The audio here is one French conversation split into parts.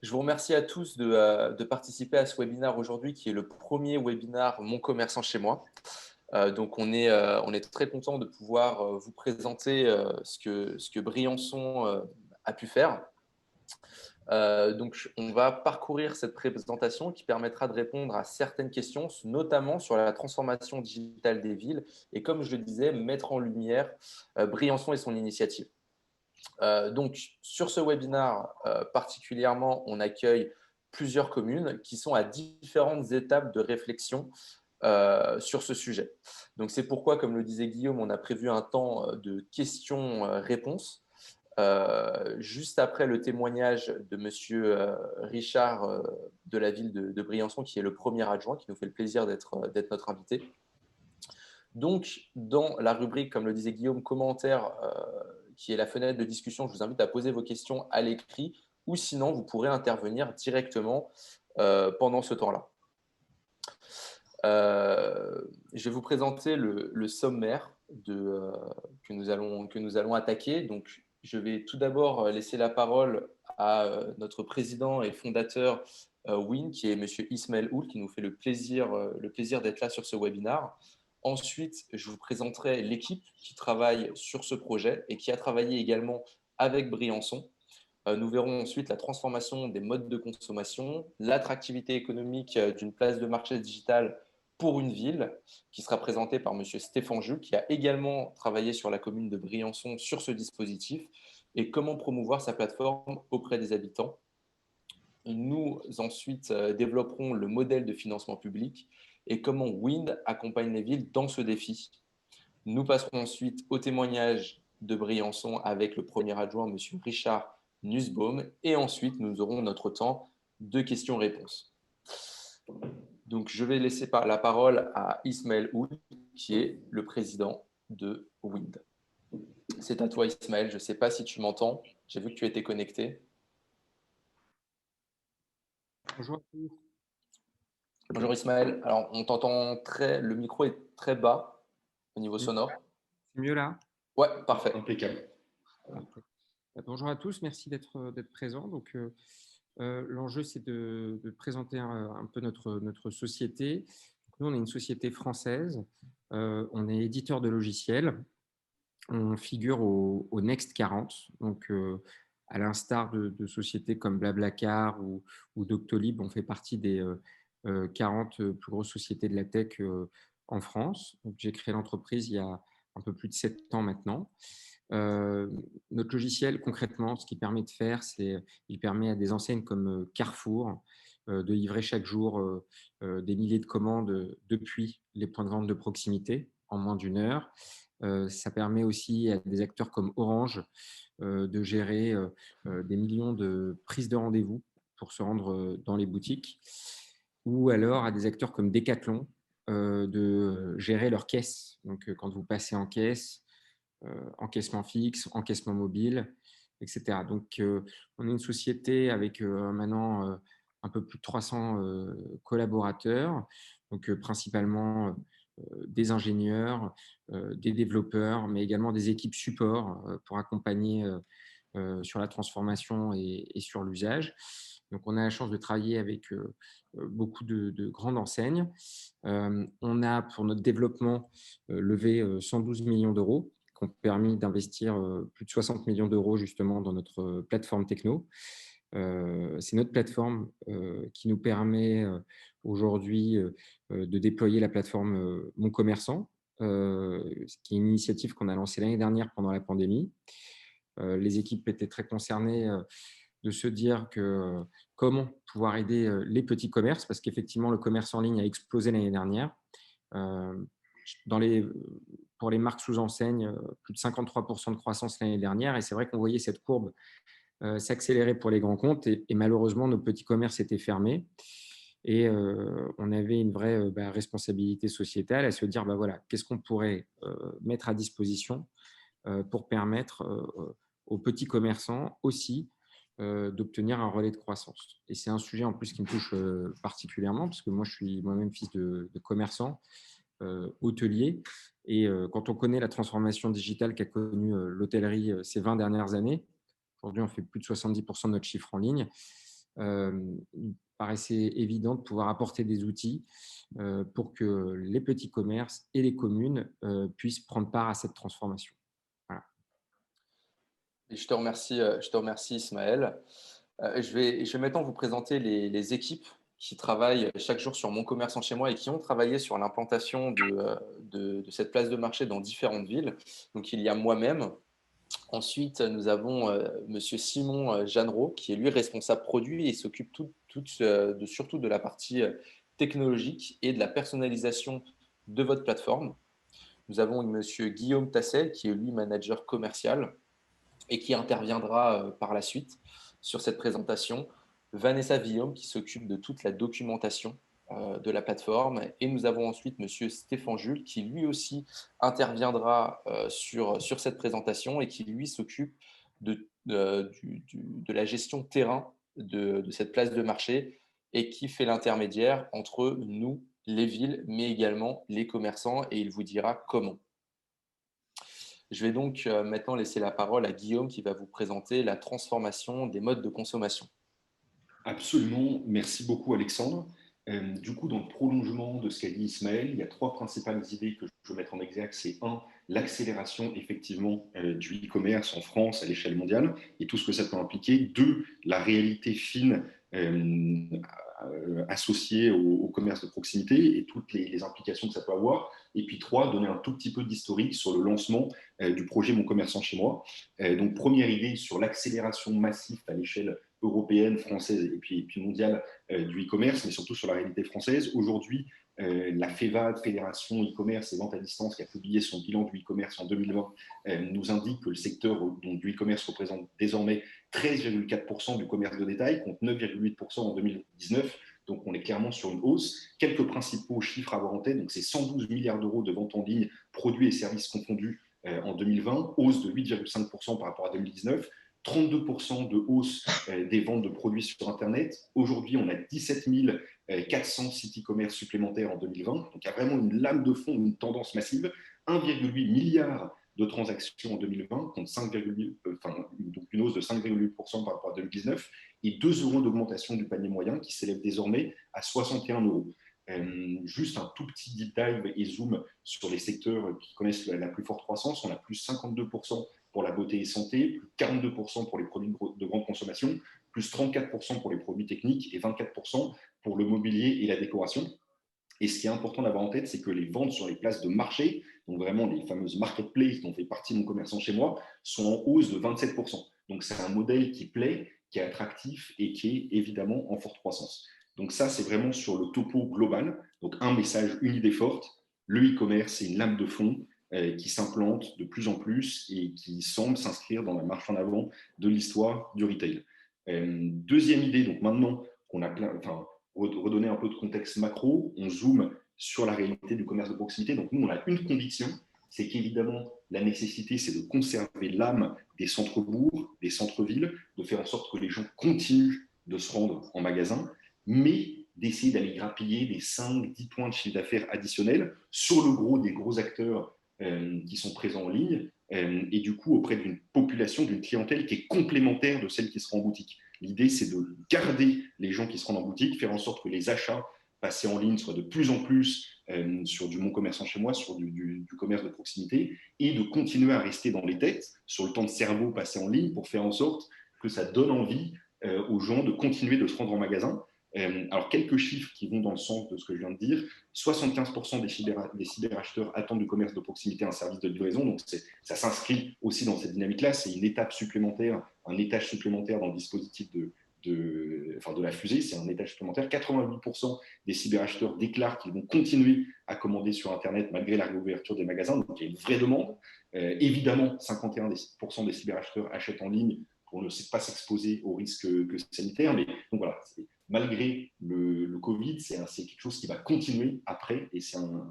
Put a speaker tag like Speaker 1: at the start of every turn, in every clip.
Speaker 1: Je vous remercie à tous de participer à ce webinaire aujourd'hui, qui est le premier webinaire Mon commerçant chez moi. Donc, on est très content de pouvoir vous présenter ce que Briançon a pu faire. Donc, on va parcourir cette présentation qui permettra de répondre à certaines questions, notamment sur la transformation digitale des villes et, comme je le disais, mettre en lumière Briançon et son initiative. Donc, sur ce webinaire particulièrement, on accueille plusieurs communes qui sont à différentes étapes de réflexion sur ce sujet. Donc, c'est pourquoi, comme le disait Guillaume, on a prévu un temps de questions-réponses. Juste après le témoignage de Monsieur Richard de la ville de Briançon, qui est le premier adjoint, qui nous fait le plaisir d'être notre invité. Donc, dans la rubrique, comme le disait Guillaume, commentaires, qui est la fenêtre de discussion, je vous invite à poser vos questions à l'écrit ou sinon, vous pourrez intervenir directement pendant ce temps-là. Je vais vous présenter le sommaire que nous allons attaquer. Donc, je vais tout d'abord laisser la parole à notre président et fondateur WIN, qui est Monsieur Ismaël Houl, qui nous fait le plaisir d'être là sur ce webinaire. Ensuite, je vous présenterai l'équipe qui travaille sur ce projet et qui a travaillé également avec Briançon. Nous verrons ensuite la transformation des modes de consommation, l'attractivité économique d'une place de marché digitale pour une ville, qui sera présentée par Monsieur Stéphane Jules, qui a également travaillé sur la commune de Briançon sur ce dispositif, et comment promouvoir sa plateforme auprès des habitants. Nous ensuite développerons le modèle de financement public et comment Wind accompagne les villes dans ce défi. Nous passerons ensuite au témoignage de Briançon avec le premier adjoint, Monsieur Richard Nussbaum, et ensuite nous aurons notre temps de questions-réponses. Donc, je vais laisser la parole à Ismaël Houl, qui est le président de Wind. C'est à toi, Ismaël. Je ne sais pas si tu m'entends. J'ai vu que tu étais connecté.
Speaker 2: Bonjour à tous.
Speaker 1: Bonjour, Ismaël. Alors, on t'entend le micro est très bas au niveau sonore.
Speaker 2: C'est mieux là?
Speaker 1: Ouais, parfait.
Speaker 3: Impeccable.
Speaker 2: Parfait. Bonjour à tous, merci d'être présents. Donc, l'enjeu, c'est de présenter un peu notre société. Nous, on est une société française. On est éditeur de logiciels. On figure au Next 40. Donc, à l'instar de sociétés comme Blablacar ou Doctolib, on fait partie des 40 plus grosses sociétés de la tech en France. Donc, j'ai créé l'entreprise il y a un peu plus de 7 ans maintenant. Notre logiciel, concrètement, ce qu'il permet de faire, il permet à des enseignes comme Carrefour de livrer chaque jour des milliers de commandes depuis les points de vente de proximité en moins d'une heure. Ça permet aussi à des acteurs comme Orange de gérer des millions de prises de rendez-vous pour se rendre dans les boutiques, ou alors à des acteurs comme Decathlon de gérer leurs caisses. Donc, quand vous passez en caisse, encaissement fixe, encaissement mobile, etc. Donc, on est une société avec maintenant un peu plus de 300 collaborateurs, donc principalement des ingénieurs, des développeurs, mais également des équipes support pour accompagner sur la transformation et sur l'usage. Donc, on a la chance de travailler avec beaucoup de grandes enseignes. On a, pour notre développement, levé 112 millions d'euros, qui ont permis d'investir plus de 60 millions d'euros justement dans notre plateforme techno. C'est notre plateforme qui nous permet aujourd'hui de déployer la plateforme Mon Commerçant, qui est une initiative qu'on a lancée l'année dernière pendant la pandémie. Les équipes étaient très concernées de se dire que comment pouvoir aider les petits commerces, parce qu'effectivement, le commerce en ligne a explosé l'année dernière. Pour les marques sous enseigne, plus de 53% de croissance l'année dernière. Et c'est vrai qu'on voyait cette courbe s'accélérer pour les grands comptes. Et malheureusement, nos petits commerces étaient fermés. Et on avait une vraie responsabilité sociétale à se dire, voilà, qu'est-ce qu'on pourrait mettre à disposition pour permettre aux petits commerçants aussi d'obtenir un relais de croissance. Et c'est un sujet en plus qui me touche particulièrement, parce que moi, je suis moi-même fils de commerçant, hôtelier. Et quand on connaît la transformation digitale qu'a connue l'hôtellerie ces 20 dernières années, aujourd'hui, on fait plus de 70% de notre chiffre en ligne. il paraissait évident de pouvoir apporter des outils pour que les petits commerces et les communes puissent prendre part à cette transformation. Voilà.
Speaker 1: Et je te remercie Ismaël. Je vais maintenant vous présenter les équipes qui travaillent chaque jour sur Mon Commerçant chez moi et qui ont travaillé sur l'implantation de cette place de marché dans différentes villes. Donc, il y a moi-même. Ensuite, nous avons Monsieur Simon Jeannereau, qui est lui responsable produit et s'occupe surtout de la partie technologique et de la personnalisation de votre plateforme. Nous avons Monsieur Guillaume Tassel, qui est lui manager commercial et qui interviendra par la suite sur cette présentation. Vanessa Villaume qui s'occupe de toute la documentation de la plateforme. Et nous avons ensuite Monsieur Stéphane Jules qui lui aussi interviendra sur cette présentation et qui lui s'occupe de la gestion terrain de cette place de marché et qui fait l'intermédiaire entre nous, les villes, mais également les commerçants et il vous dira comment. Je vais donc maintenant laisser la parole à Guillaume qui va vous présenter la transformation des modes de consommation.
Speaker 3: Absolument, merci beaucoup Alexandre. Du coup, dans le prolongement de ce qu'a dit Ismaël, il y a trois principales idées que je veux mettre en exergue. C'est un, l'accélération effectivement du e-commerce en France à l'échelle mondiale et tout ce que ça peut impliquer. Deux, la réalité fine associée au commerce de proximité et toutes les implications que ça peut avoir. Et puis trois, donner un tout petit peu d'historique sur le lancement du projet Mon Commerçant chez moi. Donc première idée sur l'accélération massive à l'échelle européenne, française et puis mondiale du e-commerce, mais surtout sur la réalité française. Aujourd'hui, la FEVAD, Fédération e-commerce et vente à distance, qui a publié son bilan du e-commerce en 2020, nous indique que le secteur du e-commerce représente désormais 13,4% du commerce de détail, contre 9,8% en 2019. Donc, on est clairement sur une hausse. Quelques principaux chiffres à avoir en tête. Donc, c'est 112 milliards d'euros de ventes en ligne, produits et services confondus en 2020, hausse de 8,5% par rapport à 2019. 32% de hausse des ventes de produits sur Internet. Aujourd'hui, on a 17 400 sites e-commerce supplémentaires en 2020. Donc, il y a vraiment une lame de fond, une tendance massive. 1,8 milliard de transactions en 2020, contre 5,8, donc une hausse de 5,8% par rapport à 2019, et 2 € d'augmentation du panier moyen qui s'élève désormais à 61 €. Juste un tout petit deep dive et zoom sur les secteurs qui connaissent la plus forte croissance. On a plus 52% pour la beauté et santé, plus 42% pour les produits de grande consommation, plus 34% pour les produits techniques et 24% pour le mobilier et la décoration. Et ce qui est important d'avoir en tête, c'est que les ventes sur les places de marché, donc vraiment les fameuses marketplaces dont fait partie Mon Commerçant chez moi, sont en hausse de 27%. Donc c'est un modèle qui plaît, qui est attractif et qui est évidemment en forte croissance. Donc ça, c'est vraiment sur le topo global. Donc un message, une idée forte, le e-commerce, c'est une lame de fond qui s'implante de plus en plus et qui semble s'inscrire dans la marche en avant de l'histoire du retail. Deuxième idée, donc maintenant qu'on a redonner un peu de contexte macro, on zoome sur la réalité du commerce de proximité. Donc nous, on a une conviction, c'est qu'évidemment, la nécessité, c'est de conserver l'âme des centres-bourgs, des centres-villes, de faire en sorte que les gens continuent de se rendre en magasin, mais d'essayer d'aller grappiller des 5-10 points de chiffre d'affaires additionnels sur le gros des gros acteurs qui sont présents en ligne, et du coup auprès d'une population, d'une clientèle qui est complémentaire de celle qui sera en boutique. L'idée, c'est de garder les gens qui se rendent en boutique, faire en sorte que les achats passés en ligne soient de plus en plus sur du Mon Commerçant chez moi, sur du commerce de proximité, et de continuer à rester dans les têtes, sur le temps de cerveau passé en ligne, pour faire en sorte que ça donne envie aux gens de continuer de se rendre en magasin. Alors, quelques chiffres qui vont dans le sens de ce que je viens de dire. 75% des cyberacheteurs attendent du commerce de proximité un service de livraison. Donc, ça s'inscrit aussi dans cette dynamique-là. C'est une étape supplémentaire, un étage supplémentaire dans le dispositif de la fusée. C'est un étage supplémentaire. 88% des cyberacheteurs déclarent qu'ils vont continuer à commander sur Internet malgré la réouverture des magasins. Donc, il y a une vraie demande. Évidemment, 51% des cyberacheteurs achètent en ligne pour ne pas s'exposer aux risques sanitaires. Mais donc voilà, malgré le Covid, c'est quelque chose qui va continuer après et c'est un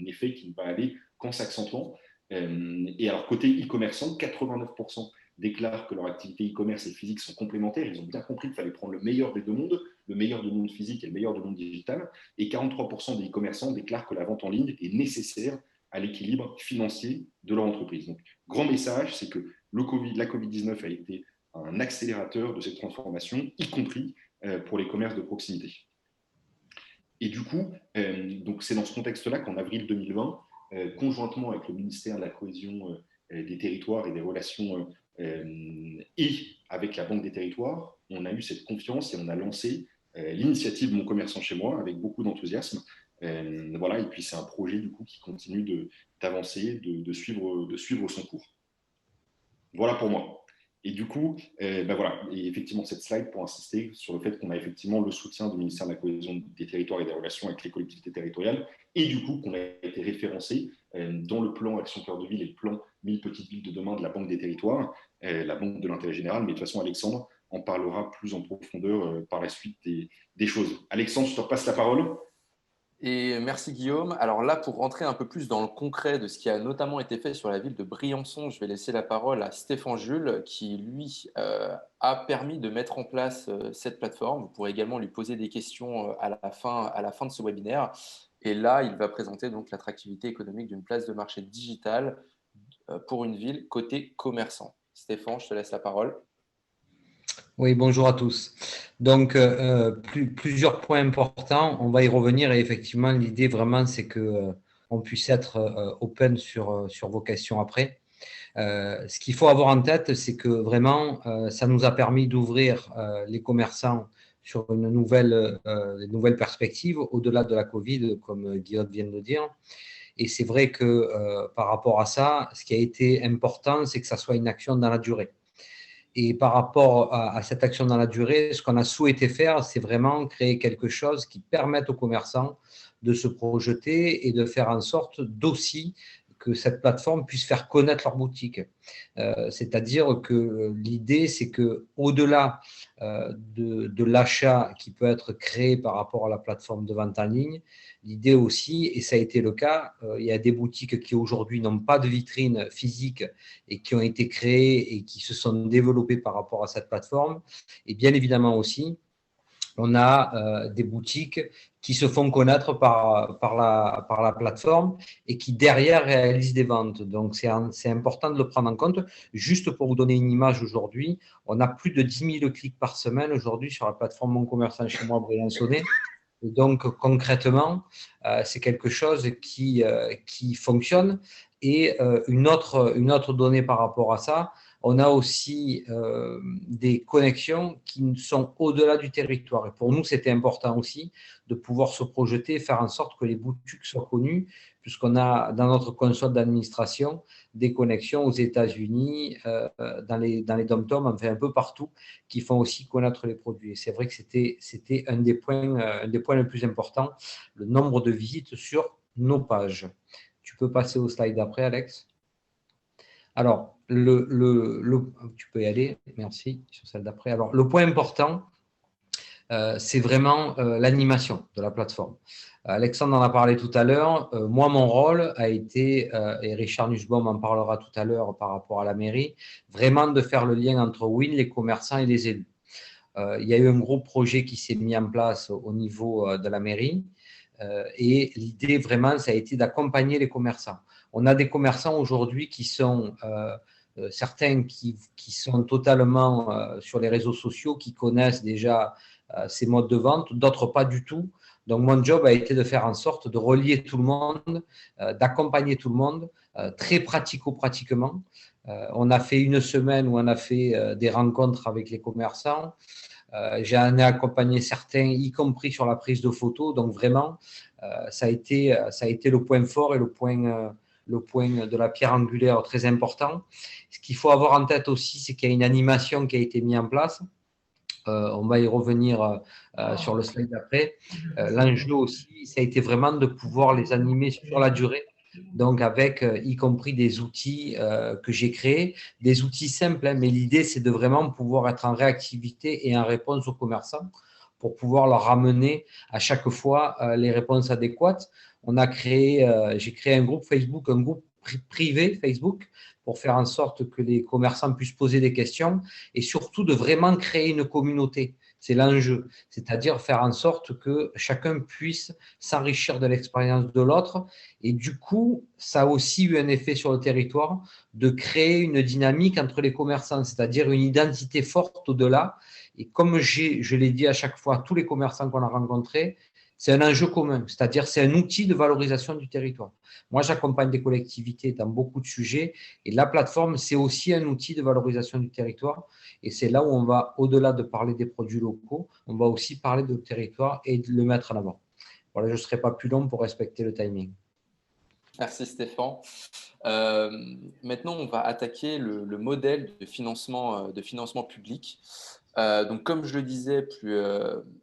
Speaker 3: effet qui ne va aller qu'en s'accentuant. Et alors, côté e-commerçant, 89% déclarent que leur activité e-commerce et physique sont complémentaires. Ils ont bien compris qu'il fallait prendre le meilleur des deux mondes, le meilleur du monde physique et le meilleur du monde digital. Et 43% des e-commerçants déclarent que la vente en ligne est nécessaire à l'équilibre financier de leur entreprise. Donc, grand message, c'est que la Covid-19 a été un accélérateur de cette transformation, y compris pour les commerces de proximité. Et du coup, donc c'est dans ce contexte-là qu'en avril 2020, conjointement avec le ministère de la Cohésion des Territoires et des Relations et avec la Banque des Territoires, on a eu cette confiance et on a lancé l'initiative Mon Commerçant chez moi avec beaucoup d'enthousiasme. Voilà, et puis c'est un projet du coup qui continue d'avancer, de suivre son cours. Voilà pour moi. Et du coup, voilà, et effectivement, cette slide pour insister sur le fait qu'on a effectivement le soutien du ministère de la Cohésion des Territoires et des Relations avec les collectivités territoriales, et du coup, qu'on a été référencé dans le plan Action Cœur de Ville et le plan 1000 petites villes de demain de la Banque des Territoires, la Banque de l'intérêt général. Mais de toute façon, Alexandre en parlera plus en profondeur par la suite des choses. Alexandre, je te repasse la parole.
Speaker 1: Et merci Guillaume. Alors là, pour rentrer un peu plus dans le concret de ce qui a notamment été fait sur la ville de Briançon, je vais laisser la parole à Stéphane Jules, qui lui a permis de mettre en place cette plateforme. Vous pourrez également lui poser des questions à la fin de ce webinaire. Et là, il va présenter donc l'attractivité économique d'une place de marché digitale pour une ville côté commerçant. Stéphane, je te laisse la parole.
Speaker 4: Oui, bonjour à tous. Donc, plusieurs points importants, on va y revenir et effectivement, l'idée vraiment, c'est qu'on puisse être open sur vos questions après. Ce qu'il faut avoir en tête, c'est que vraiment, ça nous a permis d'ouvrir les commerçants sur une nouvelle perspective au-delà de la Covid, comme Guillaume vient de le dire. Et c'est vrai que par rapport à ça, ce qui a été important, c'est que ça soit une action dans la durée. Et par rapport à cette action dans la durée, ce qu'on a souhaité faire, c'est vraiment créer quelque chose qui permette aux commerçants de se projeter et de faire en sorte d'aussi que cette plateforme puisse faire connaître leur boutique. C'est-à-dire que l'idée, c'est qu'au-delà de l'achat qui peut être créé par rapport à la plateforme de vente en ligne, l'idée aussi, et ça a été le cas, il y a des boutiques qui aujourd'hui n'ont pas de vitrine physique et qui ont été créées et qui se sont développées par rapport à cette plateforme. Et bien évidemment aussi, on a des boutiques qui se font connaître par la plateforme et qui derrière réalisent des ventes. Donc, c'est important de le prendre en compte. Juste pour vous donner une image aujourd'hui, on a plus de 10 000 clics par semaine aujourd'hui sur la plateforme Mon Commerçant chez moi Briançonnet. Et donc, concrètement, c'est quelque chose qui fonctionne. Et une autre donnée par rapport à ça, on a aussi des connexions qui sont au-delà du territoire. Et pour nous, c'était important aussi de pouvoir se projeter, faire en sorte que les boutiques soient connues, puisqu'on a dans notre console d'administration des connexions aux États-Unis, dans les dom-toms, enfin un peu partout, qui font aussi connaître les produits. Et c'est vrai que c'était un des points les plus importants, le nombre de visites sur nos pages. Tu peux passer au slide d'après, Alex. Alors, tu peux y aller, merci, sur celle d'après. Alors, le point important, c'est vraiment l'animation de la plateforme. Alexandre en a parlé tout à l'heure. Moi, mon rôle a été, et Richard Nussbaum en parlera tout à l'heure par rapport à la mairie, vraiment de faire le lien entre WIN, les commerçants et les élus. Il y a eu un gros projet qui s'est mis en place au niveau de la mairie. Et l'idée vraiment, ça a été d'accompagner les commerçants. On a des commerçants aujourd'hui qui sont, certains qui sont totalement sur les réseaux sociaux, qui connaissent déjà ces modes de vente, d'autres pas du tout. Donc, mon job a été de faire en sorte de relier tout le monde, d'accompagner tout le monde, très pratico-pratiquement. On a fait une semaine où on a fait des rencontres avec les commerçants. J'en ai accompagné certains, y compris sur la prise de photos. Donc, vraiment, ça a été le point fort et le point de la pierre angulaire très important. Ce qu'il faut avoir en tête aussi, c'est qu'il y a une animation qui a été mise en place. On va y revenir sur le slide d'après. L'enjeu aussi, ça a été vraiment de pouvoir les animer sur la durée. Donc, avec y compris des outils que j'ai créés, des outils simples, hein, mais l'idée, c'est de vraiment pouvoir être en réactivité et en réponse aux commerçants pour pouvoir leur ramener à chaque fois les réponses adéquates. J'ai créé un groupe Facebook, un groupe privé Facebook pour faire en sorte que les commerçants puissent poser des questions et surtout de vraiment créer une communauté. C'est l'enjeu, c'est-à-dire faire en sorte que chacun puisse s'enrichir de l'expérience de l'autre. Et du coup, ça a aussi eu un effet sur le territoire de créer une dynamique entre les commerçants, c'est-à-dire une identité forte au-delà. Et comme je l'ai dit à chaque fois à tous les commerçants qu'on a rencontrés, c'est un enjeu commun, c'est-à-dire c'est un outil de valorisation du territoire. Moi, j'accompagne des collectivités dans beaucoup de sujets et la plateforme, c'est aussi un outil de valorisation du territoire. Et c'est là où on va, au-delà de parler des produits locaux, on va aussi parler de territoire et de le mettre en avant. Voilà, je ne serai pas plus long pour respecter le timing.
Speaker 1: Merci Stéphane. Maintenant, on va attaquer le modèle de financement public. Donc, comme je le disais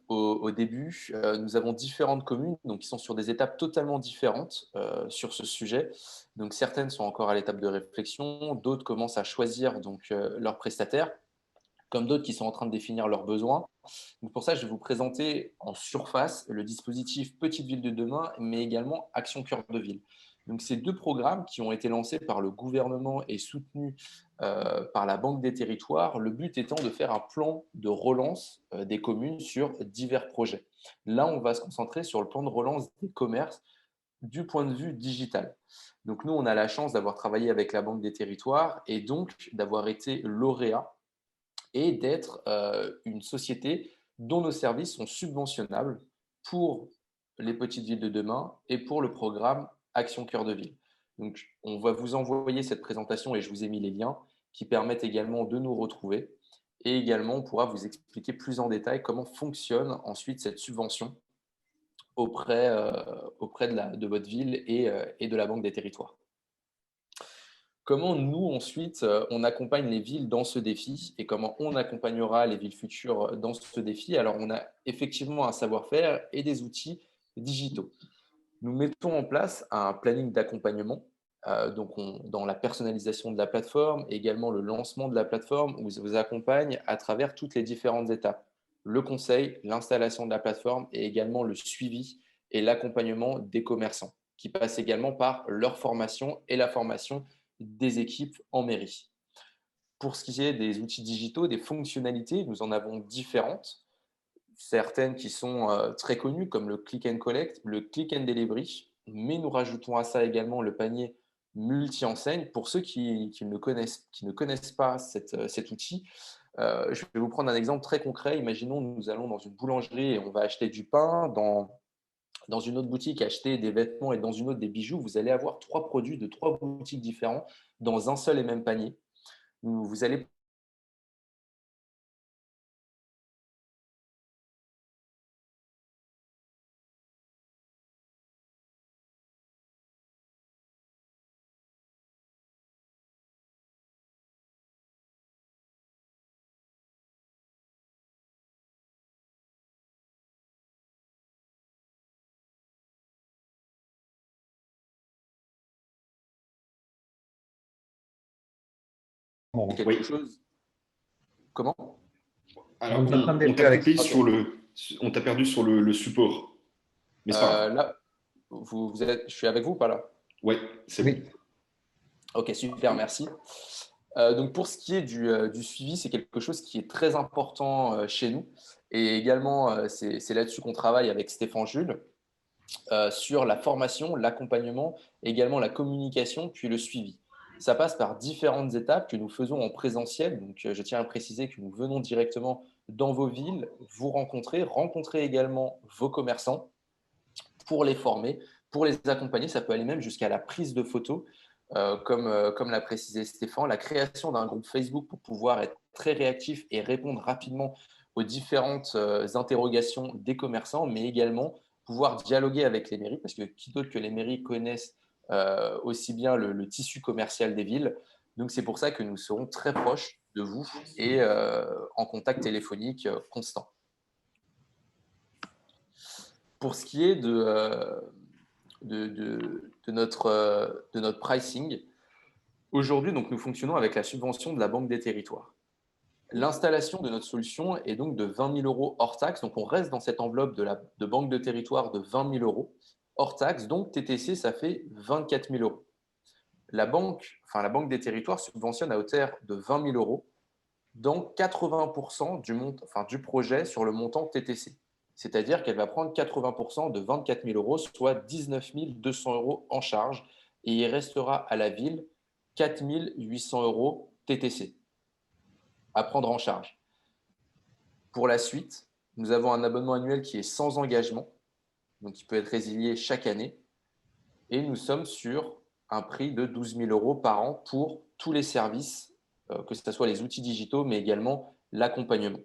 Speaker 1: au début, nous avons différentes communes donc, qui sont sur des étapes totalement différentes sur ce sujet. Donc, certaines sont encore à l'étape de réflexion, d'autres commencent à choisir donc, leurs prestataires, comme d'autres qui sont en train de définir leurs besoins. Donc, pour ça, je vais vous présenter en surface le dispositif Petite Ville de demain, mais également Action Cœur de Ville. Donc, ces deux programmes qui ont été lancés par le gouvernement et soutenus par la Banque des Territoires, le but étant de faire un plan de relance des communes sur divers projets. Là, on va se concentrer sur le plan de relance des commerces du point de vue digital. Donc, nous, on a la chance d'avoir travaillé avec la Banque des Territoires et donc d'avoir été lauréat et d'être une société dont nos services sont subventionnables pour les petites villes de demain et pour le programme Action Cœur de Ville. Donc, on va vous envoyer cette présentation et je vous ai mis les liens qui permettent également de nous retrouver. Et également, on pourra vous expliquer plus en détail comment fonctionne ensuite cette subvention auprès de votre ville et de la Banque des Territoires. Comment nous, ensuite, on accompagne les villes dans ce défi et comment on accompagnera les villes futures dans ce défi? Alors, on a effectivement un savoir-faire et des outils digitaux. Nous mettons en place un planning d'accompagnement, dans la personnalisation de la plateforme, également le lancement de la plateforme, où je vous accompagne à travers toutes les différentes étapes. Le conseil, l'installation de la plateforme et également le suivi et l'accompagnement des commerçants, qui passe également par leur formation et la formation des équipes en mairie. Pour ce qui est des outils digitaux, des fonctionnalités, nous en avons différentes. Certaines qui sont très connues, comme le Click and Collect, le Click and Delivery, mais nous rajoutons à ça également le panier multi-enseigne. Pour ceux qui ne connaissent pas cet outil, je vais vous prendre un exemple très concret. Imaginons, nous allons dans une boulangerie et on va acheter du pain, dans une autre boutique acheter des vêtements et dans une autre des bijoux. Vous allez avoir 3 produits de 3 boutiques différents dans un seul et même panier. Vous allez quelque chose. Comment?
Speaker 3: Alors, on t'a coupé sur on t'a perdu sur le support. Mais c'est pas grave.
Speaker 1: Là, je suis avec vous, pas là?
Speaker 3: Oui, c'est bon.
Speaker 1: Ok, super, merci. Donc pour ce qui est du suivi, c'est quelque chose qui est très important chez nous. Et également, c'est là-dessus qu'on travaille avec Stéphane Jules, sur la formation, l'accompagnement, également la communication, puis le suivi. Ça passe par différentes étapes que nous faisons en présentiel. Donc, je tiens à préciser que nous venons directement dans vos villes, vous rencontrer également vos commerçants pour les former, pour les accompagner. Ça peut aller même jusqu'à la prise de photos, comme l'a précisé Stéphane, la création d'un groupe Facebook pour pouvoir être très réactif et répondre rapidement aux différentes interrogations des commerçants, mais également pouvoir dialoguer avec les mairies, parce que qui d'autre que les mairies connaissent aussi bien le tissu commercial des villes. Donc, c'est pour ça que nous serons très proches de vous et en contact téléphonique constant. Pour ce qui est de notre pricing, aujourd'hui, donc, nous fonctionnons avec la subvention de la Banque des Territoires. L'installation de notre solution est donc de 20 000 € hors taxe. Donc, on reste dans cette enveloppe de Banque de Territoire de 20 000 € hors taxe. Donc, TTC, ça fait 24 000 €. la banque des territoires subventionne à hauteur de 20 000 euros dans 80% du projet sur le montant TTC. C'est-à-dire qu'elle va prendre 80% de 24 000 euros, soit 19 200 euros en charge, et il restera à la ville 4 800 euros TTC à prendre en charge. Pour la suite, nous avons un abonnement annuel qui est sans engagement, donc qui peut être résilié chaque année, et nous sommes sur un prix de 12 000 euros par an pour tous les services, que ce soit les outils digitaux, mais également l'accompagnement.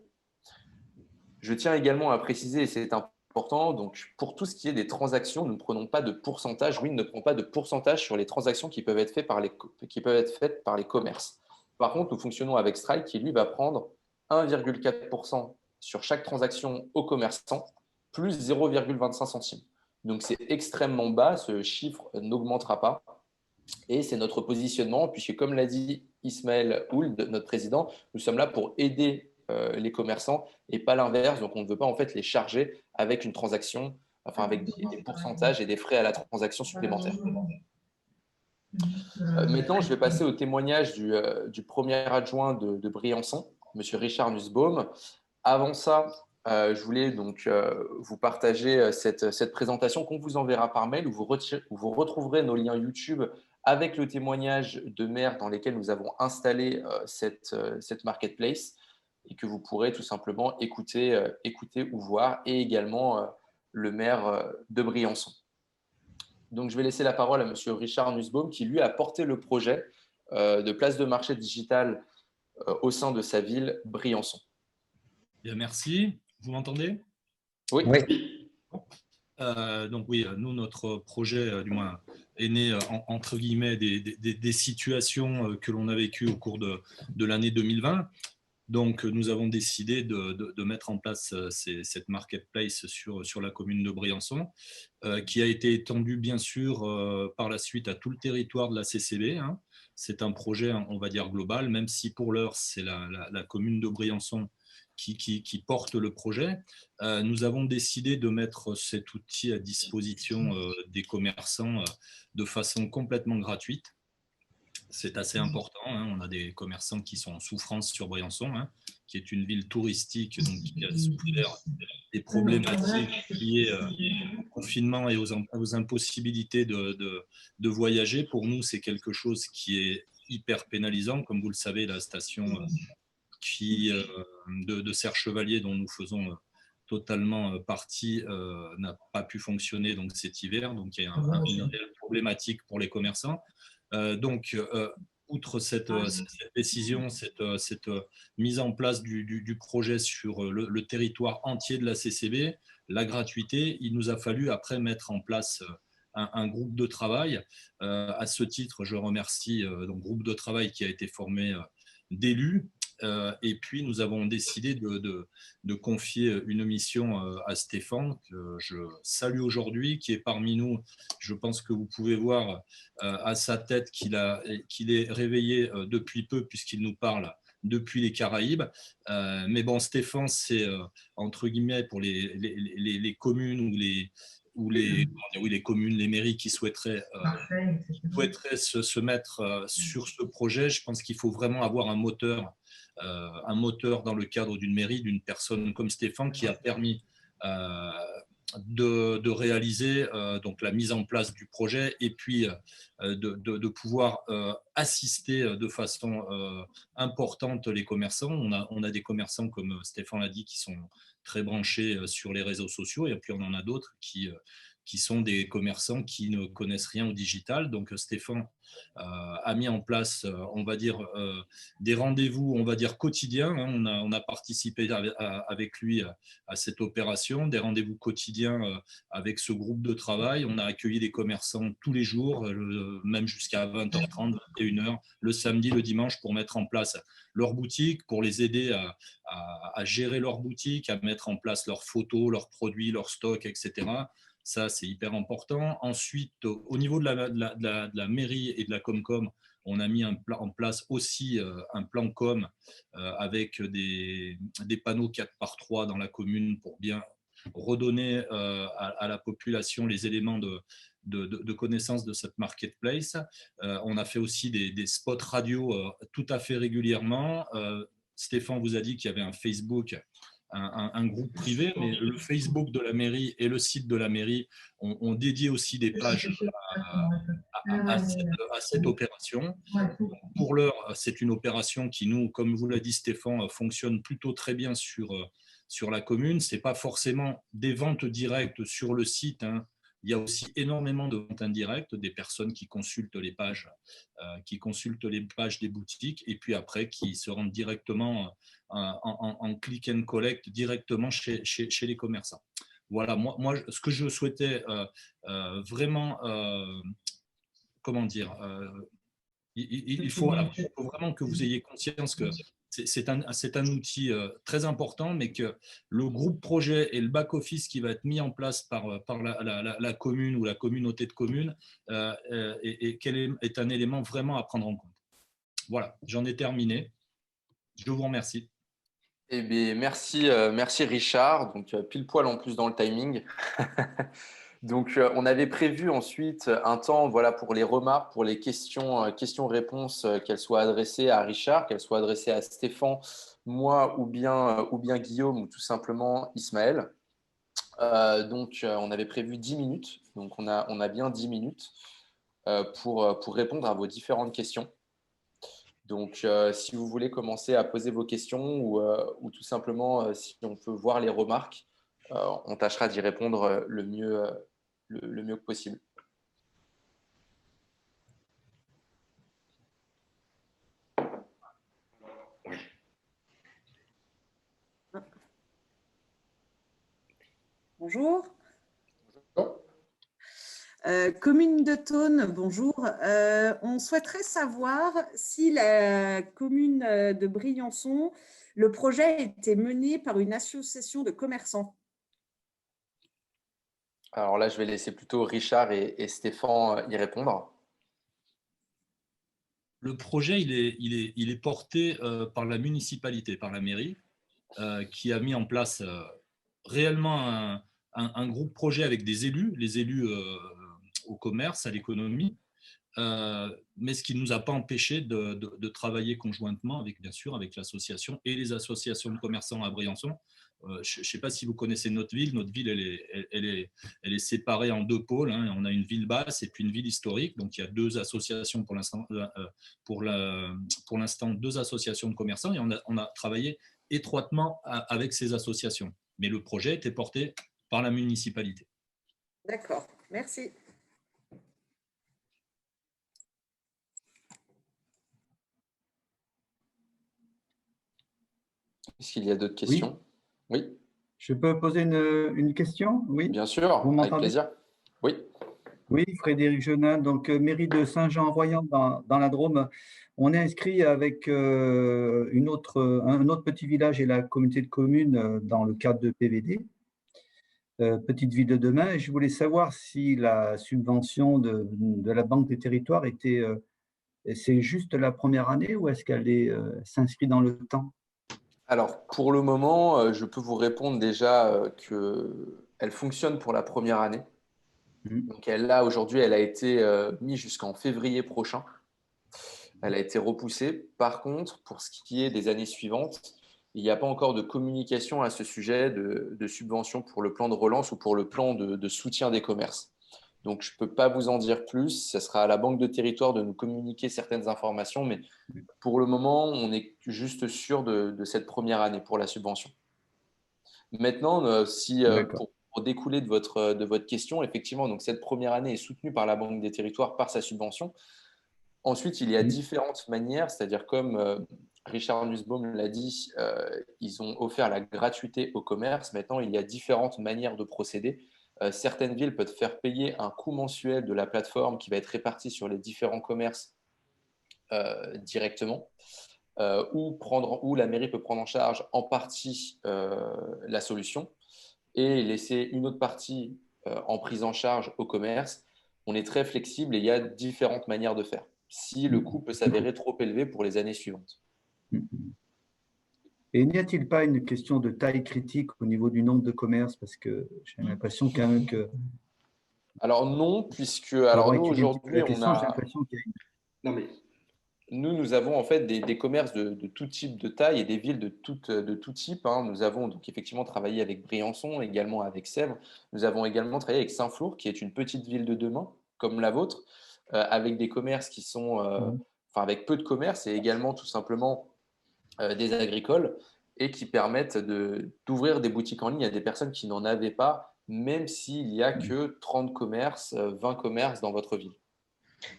Speaker 1: Je tiens également à préciser, et c'est important, donc pour tout ce qui est des transactions, nous ne prenons pas de pourcentage. Oui, ne prend pas de pourcentage sur les transactions qui peuvent être faites par les commerces. Par contre, nous fonctionnons avec Stripe qui, lui, va prendre 1,4% sur chaque transaction au commerçant, plus 0,25 centimes. Donc, c'est extrêmement bas. Ce chiffre n'augmentera pas. Et c'est notre positionnement, puisque comme l'a dit Ismaël Ould, notre président, nous sommes là pour aider les commerçants et pas l'inverse. Donc, on ne veut pas en fait les charger avec une transaction, enfin avec des pourcentages et des frais à la transaction supplémentaires. Maintenant, je vais passer au témoignage du premier adjoint de Briançon, M. Richard Nussbaum. Avant ça, je voulais donc vous partager cette présentation qu'on vous enverra par mail où vous retrouverez nos liens YouTube avec le témoignage de maires dans lesquels nous avons installé cette marketplace et que vous pourrez tout simplement écouter ou voir, et également le maire de Briançon. Donc, je vais laisser la parole à M. Richard Nussbaum qui, lui, a porté le projet de place de marché digitale au sein de sa ville, Briançon.
Speaker 5: Bien, merci. Vous m'entendez?
Speaker 1: Oui.
Speaker 5: Donc oui, nous, notre projet, du moins, est né entre guillemets des situations que l'on a vécues au cours de l'année 2020. Donc, nous avons décidé de mettre en place cette marketplace sur la commune de Briançon, qui a été étendue, bien sûr, par la suite à tout le territoire de la CCB. Hein. C'est un projet, on va dire, global, même si pour l'heure, c'est la commune de Briançon qui porte le projet. Nous avons décidé de mettre cet outil à disposition des commerçants de façon complètement gratuite. C'est assez important. Hein. On a des commerçants qui sont en souffrance sur Briançon, hein, qui est une ville touristique donc, qui a souffert des problématiques liées au confinement et aux impossibilités de voyager. Pour nous, c'est quelque chose qui est hyper pénalisant. Comme vous le savez, la station de Serre-Chevalier, dont nous faisons totalement partie, n'a pas pu fonctionner donc, cet hiver. Donc, il y a une réelle problématique pour les commerçants. Outre cette décision, cette mise en place du projet sur le territoire entier de la CCB, la gratuité, il nous a fallu après mettre en place un groupe de travail. À ce titre, je remercie le groupe de travail qui a été formé d'élus. Et puis, nous avons décidé de confier une mission à Stéphane, que je salue aujourd'hui, qui est parmi nous. Je pense que vous pouvez voir à sa tête qu'il est réveillé depuis peu, puisqu'il nous parle depuis les Caraïbes. Mais bon, Stéphane, c'est entre guillemets pour les communes ou les communes, les mairies qui souhaiteraient se mettre sur ce projet. Je pense qu'il faut vraiment avoir un moteur dans le cadre d'une mairie, d'une personne comme Stéphane, qui a permis de réaliser donc la mise en place du projet et puis de pouvoir assister de façon importante les commerçants. On a des commerçants, comme Stéphane l'a dit, qui sont très branchés sur les réseaux sociaux, et puis on en a d'autres qui sont des commerçants qui ne connaissent rien au digital. Donc Stéphane a mis en place, on va dire, des rendez-vous, on va dire, quotidiens. Hein. On a participé avec lui à cette opération, des rendez-vous quotidiens avec ce groupe de travail. On a accueilli des commerçants tous les jours, même jusqu'à 20h30, 21h, le samedi, le dimanche, pour mettre en place leur boutique, pour les aider à gérer leur boutique, à mettre en place leurs photos, leurs produits, leurs stocks, etc. Ça, c'est hyper important. Ensuite, au niveau de la mairie et de la Comcom, on a mis en place aussi un plan com avec des panneaux 4x3 dans la commune pour bien redonner à la population les éléments de connaissance de cette marketplace. On a fait aussi des spots radio tout à fait régulièrement. Stéphane vous a dit qu'il y avait un Facebook, un groupe privé, mais le Facebook de la mairie et le site de la mairie ont dédié aussi des pages à cette opération. Pour l'heure, c'est une opération qui, nous, comme vous l'a dit Stéphane, fonctionne plutôt très bien sur la commune. Ce n'est pas forcément des ventes directes sur le site, hein. Il y a aussi énormément de ventes indirectes, des personnes qui consultent les pages des boutiques et puis après qui se rendent directement en click and collect directement chez les commerçants. Voilà, moi, ce que je souhaitais vraiment, comment dire, il faut vraiment que vous ayez conscience que c'est un outil très important, mais que le groupe projet et le back-office qui va être mis en place par la commune ou la communauté de communes est un élément vraiment à prendre en compte. Voilà, j'en ai terminé. Je vous remercie.
Speaker 1: Eh bien, merci Richard. Donc, pile poil en plus dans le timing. Donc, on avait prévu ensuite un temps voilà, pour les remarques, pour les questions-réponses, qu'elles soient adressées à Richard, qu'elles soient adressées à Stéphane, moi ou bien Guillaume ou tout simplement Ismaël. Donc, on avait prévu 10 minutes. Donc, on a bien 10 minutes pour répondre à vos différentes questions. Donc, si vous voulez commencer à poser vos questions ou tout simplement, si on peut voir les remarques, on tâchera d'y répondre le mieux que possible.
Speaker 6: Bonjour. Commune de Thônes, bonjour. On souhaiterait savoir si la commune de Briançon, le projet a été mené par une association de commerçants.
Speaker 1: Alors là, je vais laisser plutôt Richard et Stéphane y répondre.
Speaker 5: Le projet, il est porté par la municipalité, par la mairie, qui a mis en place réellement un groupe projet avec des élus, les élus au commerce, à l'économie, mais ce qui ne nous a pas empêché de travailler conjointement avec, bien sûr, avec l'association et les associations de commerçants à Briançon. Je ne sais pas si vous connaissez notre ville. Notre ville, elle est séparée en deux pôles, hein. On a une ville basse et puis une ville historique. Donc, il y a deux associations pour l'instant, deux associations de commerçants, et on a travaillé étroitement avec ces associations. Mais le projet était porté par la municipalité.
Speaker 6: D'accord, merci.
Speaker 1: Est-ce qu'il y a d'autres questions? Oui.
Speaker 7: Je peux poser une question? Oui.
Speaker 1: Bien sûr,
Speaker 7: vous
Speaker 1: avec plaisir. Oui.
Speaker 7: Oui, Frédéric Genin, donc mairie de Saint-Jean-Royan dans la Drôme. On est inscrit avec un autre petit village et la communauté de communes dans le cadre de PVD, Petite Ville de Demain. Et je voulais savoir si la subvention de la Banque des Territoires c'est juste la première année ou est-ce qu'elle s'inscrit dans le temps?
Speaker 1: Alors, pour le moment, je peux vous répondre déjà qu'elle fonctionne pour la première année. Donc, aujourd'hui, elle a été mise jusqu'en février prochain. Elle a été repoussée. Par contre, pour ce qui est des années suivantes, il n'y a pas encore de communication à ce sujet de subvention pour le plan de relance ou pour le plan de soutien des commerces. Donc, je ne peux pas vous en dire plus. Ce sera à la Banque de Territoire de nous communiquer certaines informations, mais pour le moment, on est juste sûr de cette première année pour la subvention. Maintenant, pour découler de votre question, effectivement, donc cette première année est soutenue par la Banque des Territoires par sa subvention. Ensuite, il y a différentes manières, c'est-à-dire comme Richard Nussbaum l'a dit, ils ont offert la gratuité au commerce. Maintenant, il y a différentes manières de procéder. Certaines villes peuvent faire payer un coût mensuel de la plateforme qui va être réparti sur les différents commerces directement, ou la mairie peut prendre en charge en partie la solution et laisser une autre partie en prise en charge au commerce. On est très flexible et il y a différentes manières de faire, si le coût peut s'avérer trop élevé pour les années suivantes.
Speaker 7: Et n'y a-t-il pas une question de taille critique au niveau du nombre de commerces? Parce que j'ai l'impression quand même que
Speaker 1: Alors non, puisque
Speaker 7: Pour
Speaker 1: alors
Speaker 7: avoir
Speaker 1: nous
Speaker 7: étudié un petit peu
Speaker 1: aujourd'hui,
Speaker 7: la question, j'ai l'impression qu'il y a une…
Speaker 3: Non, mais
Speaker 1: nous avons en fait des commerces de tout type de taille et des villes de tout type, hein. Nous avons donc effectivement travaillé avec Briançon, également avec Sèvres. Nous avons également travaillé avec Saint-Flour, qui est une petite ville de demain, comme la vôtre, avec des commerces qui sont, enfin avec peu de commerces et également tout simplement des agricoles et qui permettent d'ouvrir des boutiques en ligne à des personnes qui n'en avaient pas, même s'il n'y a que 30 commerces, 20 commerces dans votre ville.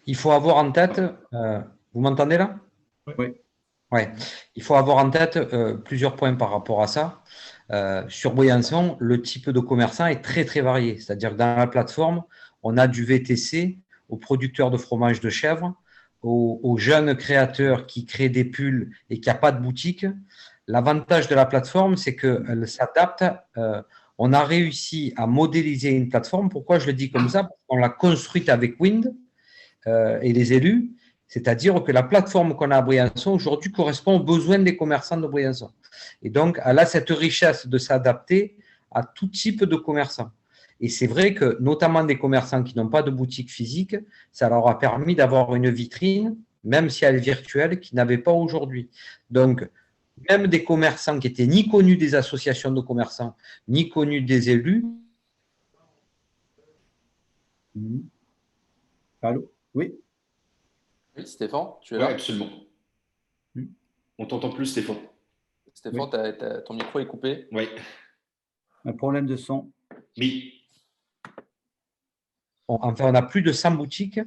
Speaker 4: Il faut avoir en tête, vous m'entendez là?
Speaker 7: Oui.
Speaker 4: Ouais. Il faut avoir en tête plusieurs points par rapport à ça. Sur Briançon, le type de commerçant est très très varié. C'est-à-dire que dans la plateforme, on a du VTC aux producteurs de fromage de chèvre, aux jeunes créateurs qui créent des pulls et qui n'ont pas de boutique. L'avantage de la plateforme, c'est qu'elle s'adapte. On a réussi à modéliser une plateforme. Pourquoi je le dis comme ça? Parce qu'on l'a construite avec Wind et les élus. C'est-à-dire que la plateforme qu'on a à Briançon aujourd'hui correspond aux besoins des commerçants de Briançon. Et donc, elle a cette richesse de s'adapter à tout type de commerçants. Et c'est vrai que, notamment des commerçants qui n'ont pas de boutique physique, ça leur a permis d'avoir une vitrine, même si elle est virtuelle, qu'ils n'avaient pas aujourd'hui. Donc, même des commerçants qui étaient ni connus des associations de commerçants, ni connus des élus.
Speaker 7: Allô? Oui.
Speaker 1: Oui, Stéphane, tu es
Speaker 3: oui,
Speaker 1: là?
Speaker 3: absolument. On t'entend plus, Stéphane.
Speaker 1: Stéphane,
Speaker 7: Oui.
Speaker 1: ton micro est coupé.
Speaker 3: Oui.
Speaker 7: Un problème de son.
Speaker 3: Oui.
Speaker 4: Enfin, on a plus de 100 boutiques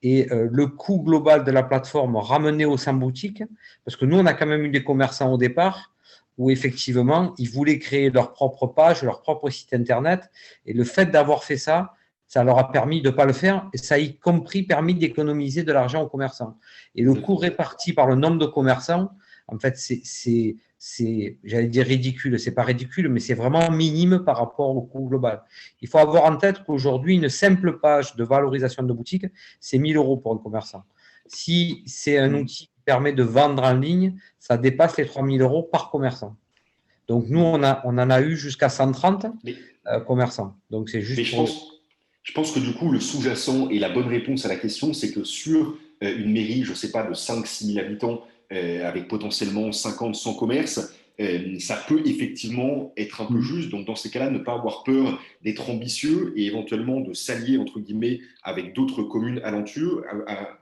Speaker 4: et le coût global de la plateforme ramené aux 100 boutiques, parce que nous, on a quand même eu des commerçants au départ où effectivement, ils voulaient créer leur propre page, leur propre site Internet. Et le fait d'avoir fait ça, ça leur a permis de ne pas le faire et ça a y compris permis d'économiser de l'argent aux commerçants. Et le coût réparti par le nombre de commerçants, en fait, c'est j'allais dire ridicule. C'est pas ridicule, mais c'est vraiment minime par rapport au coût global. Il faut avoir en tête qu'aujourd'hui, une simple page de valorisation de boutique, c'est 1 000 € pour un commerçant. Si c'est un outil qui permet de vendre en ligne, ça dépasse les 3 000 € par commerçant. Donc, nous, on en a eu jusqu'à 130 commerçants. Donc, c'est juste.
Speaker 3: Mais je pense que du coup, le sous-jacent et la bonne réponse à la question, c'est que sur une mairie, je ne sais pas, de 5-6 000 habitants, avec potentiellement 50-100 commerces, ça peut effectivement être un peu juste. Donc, dans ces cas-là, ne pas avoir peur d'être ambitieux et éventuellement de s'allier, entre guillemets, avec d'autres communes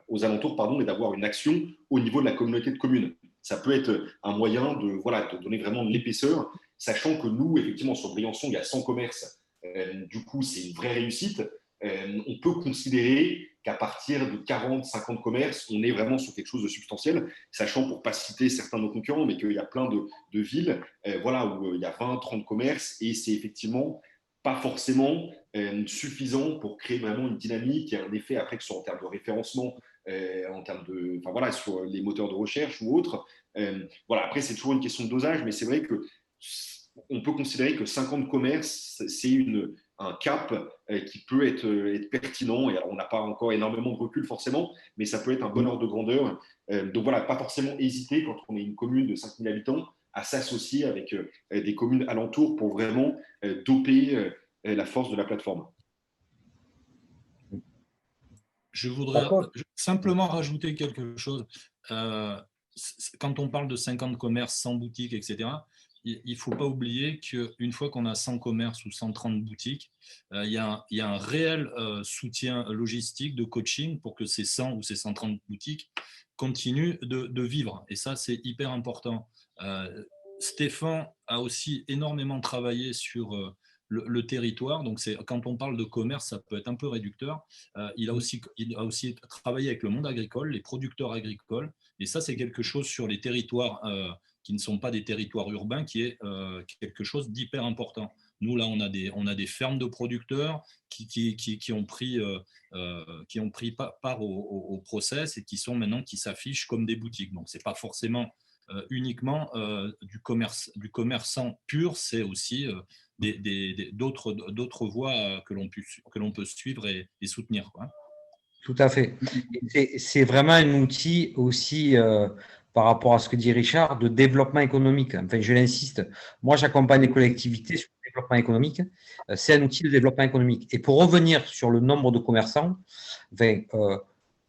Speaker 3: aux alentours, pardon, et d'avoir une action au niveau de la communauté de communes. Ça peut être un moyen de donner vraiment de l'épaisseur, sachant que nous, effectivement, sur Briançon, il y a 100 commerces. Du coup, c'est une vraie réussite. On peut considérer qu'à partir de 40-50 commerces, on est vraiment sur quelque chose de substantiel, sachant, pour ne pas citer certains de nos concurrents, mais qu'il y a plein de villes où il y a 20-30 commerces et c'est effectivement pas forcément suffisant pour créer vraiment une dynamique et un effet après, que ce soit en termes de référencement, en termes de, sur les moteurs de recherche ou autres. Après, c'est toujours une question de dosage, mais c'est vrai que on peut considérer que 50 commerces, c'est un cap qui peut être pertinent. Et alors, on n'a pas encore énormément de recul forcément, mais ça peut être un bon ordre de grandeur. Donc voilà, pas forcément hésiter quand on est une commune de 5 000 habitants à s'associer avec des communes alentours pour vraiment doper la force de la plateforme.
Speaker 5: Je voudrais simplement rajouter quelque chose. Quand on parle de 50 commerces, 100 boutiques, etc., il ne faut pas oublier qu'une fois qu'on a 100 commerces ou 130 boutiques, il y a un réel soutien logistique de coaching pour que ces 100 ou ces 130 boutiques continuent de vivre. Et ça, c'est hyper important. Stéphane a aussi énormément travaillé sur le territoire. Donc, quand on parle de commerce, ça peut être un peu réducteur. Il a aussi travaillé avec le monde agricole, les producteurs agricoles. Et ça, c'est quelque chose sur les territoires qui ne sont pas des territoires urbains, qui est quelque chose d'hyper important. Nous, là, on a des fermes de producteurs qui ont pris part au process et qui s'affichent comme des boutiques. Donc, ce n'est pas forcément uniquement du commerçant pur, c'est aussi d'autres voies que l'on peut suivre et soutenir, quoi.
Speaker 4: Tout à fait. C'est vraiment un outil aussi, par rapport à ce que dit Richard, de développement économique. Enfin, je l'insiste, moi, j'accompagne les collectivités sur des développement économique, c'est un outil de développement économique. Et pour revenir sur le nombre de commerçants,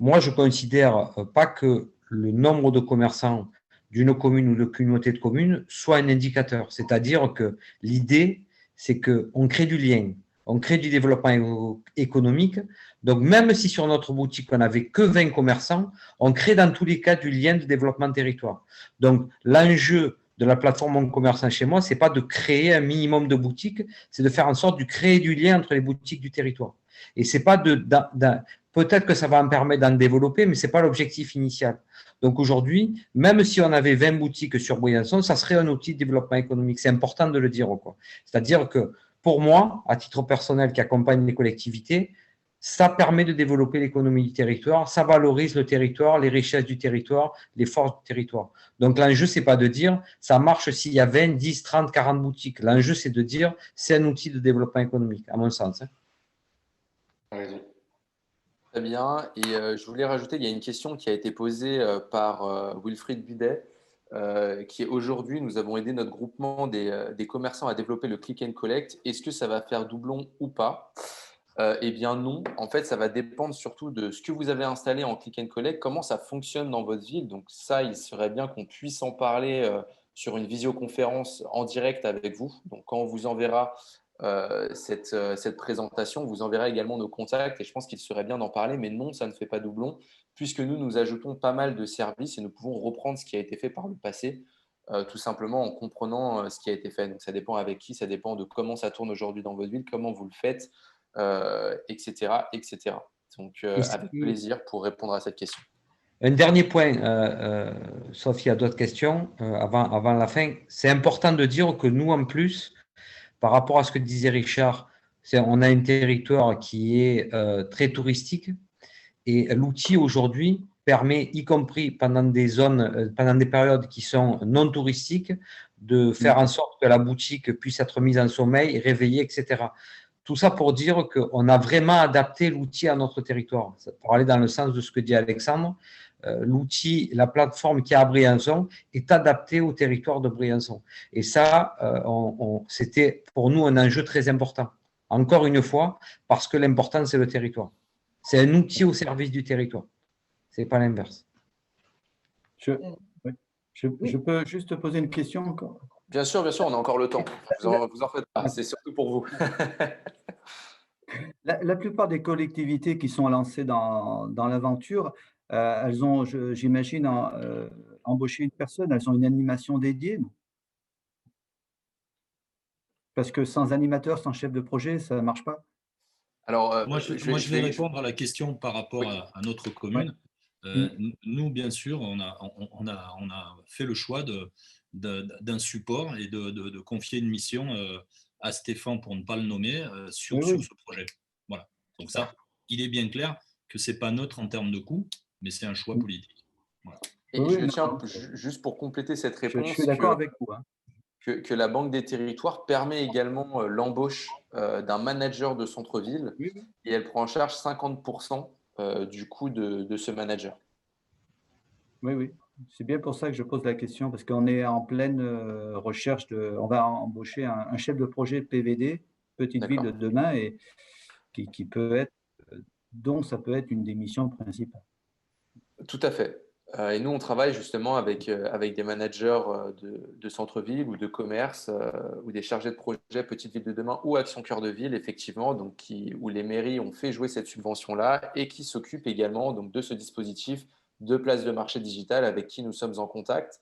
Speaker 4: moi, je ne considère pas que le nombre de commerçants d'une commune ou de communauté de communes soit un indicateur. C'est-à-dire que l'idée, c'est qu'on crée du lien, on crée du développement économique. Donc, même si sur notre boutique, on n'avait que 20 commerçants, on crée dans tous les cas du lien de développement de territoire. Donc, l'enjeu de la plateforme Mon Commerçant chez moi, ce n'est pas de créer un minimum de boutiques, c'est de faire en sorte de créer du lien entre les boutiques du territoire. Et c'est pas peut-être que ça va en permettre d'en développer, mais ce n'est pas l'objectif initial. Donc aujourd'hui, même si on avait 20 boutiques sur Briançon, ça serait un outil de développement économique. C'est important de le dire, quoi. C'est-à-dire que pour moi, à titre personnel qui accompagne les collectivités, ça permet de développer l'économie du territoire, ça valorise le territoire, les richesses du territoire, les forces du territoire. Donc l'enjeu, ce n'est pas de dire ça marche s'il y a 20, 10, 30, 40 boutiques. L'enjeu, c'est de dire c'est un outil de développement économique, à mon sens.
Speaker 3: Tu as raison.
Speaker 1: Très bien. Et je voulais rajouter, il y a une question qui a été posée par Wilfried Budet, qui est aujourd'hui, nous avons aidé notre groupement des commerçants à développer le click and collect. Est-ce que ça va faire doublon ou pas? Eh bien non. En fait, ça va dépendre surtout de ce que vous avez installé en click and collect, comment ça fonctionne dans votre ville. Donc ça, il serait bien qu'on puisse en parler sur une visioconférence en direct avec vous. Donc quand on vous enverra cette présentation, on vous enverra également nos contacts et je pense qu'il serait bien d'en parler. Mais non, ça ne fait pas doublon puisque nous ajoutons pas mal de services et nous pouvons reprendre ce qui a été fait par le passé. Tout simplement en comprenant ce qui a été fait. Donc ça dépend avec qui, ça dépend de comment ça tourne aujourd'hui dans votre ville, comment vous le faites, etc., etc. Donc, avec plaisir pour répondre à cette question.
Speaker 4: Un dernier point, sauf s'il y a d'autres questions avant la fin. C'est important de dire que nous, en plus, par rapport à ce que disait Richard, on a un territoire qui est très touristique et l'outil aujourd'hui permet, y compris pendant des zones, pendant des périodes qui sont non touristiques, de faire en sorte que la boutique puisse être mise en sommeil, réveillée, etc. Tout ça pour dire qu'on a vraiment adapté l'outil à notre territoire. Pour aller dans le sens de ce que dit Alexandre, l'outil, la plateforme qui est à Briançon est adaptée au territoire de Briançon. Et ça, c'était pour nous un enjeu très important. Encore une fois, parce que l'important, c'est le territoire. C'est un outil au service du territoire. Ce n'est pas l'inverse.
Speaker 7: Je peux juste te poser une question encore?
Speaker 1: Bien sûr, on a encore le temps. Vous en faites pas, c'est surtout pour vous.
Speaker 7: La plupart des collectivités qui sont lancées dans l'aventure, elles ont, j'imagine, embauché une personne, elles ont une animation dédiée. Parce que sans animateur, sans chef de projet, ça ne marche pas.
Speaker 1: Alors,
Speaker 5: moi, je vais répondre à la question par rapport à notre commune. Nous, bien sûr, on a fait le choix d'un support et de confier une mission à Stéphane, pour ne pas le nommer, sur ce projet. Voilà. Donc ça, il est bien clair que ce n'est pas neutre en termes de coût, mais c'est un choix politique. Voilà.
Speaker 1: Et je tiens, juste pour compléter cette réponse,
Speaker 7: je suis d'accord avec vous.
Speaker 1: Que la Banque des Territoires permet également l'embauche d'un manager de centre-ville et elle prend en charge 50% du coût de ce manager.
Speaker 7: Oui. C'est bien pour ça que je pose la question, parce qu'on est en pleine recherche on va embaucher un chef de projet PVD, petite ville de demain, et qui peut être, dont ça peut être une des missions principales.
Speaker 1: Tout à fait. Et nous, on travaille justement avec des managers de centre-ville ou de commerce ou des chargés de projet Petite Ville de Demain ou Action Cœur de Ville, effectivement, donc où les mairies ont fait jouer cette subvention-là et qui s'occupent également donc, de ce dispositif de place de marché digital avec qui nous sommes en contact.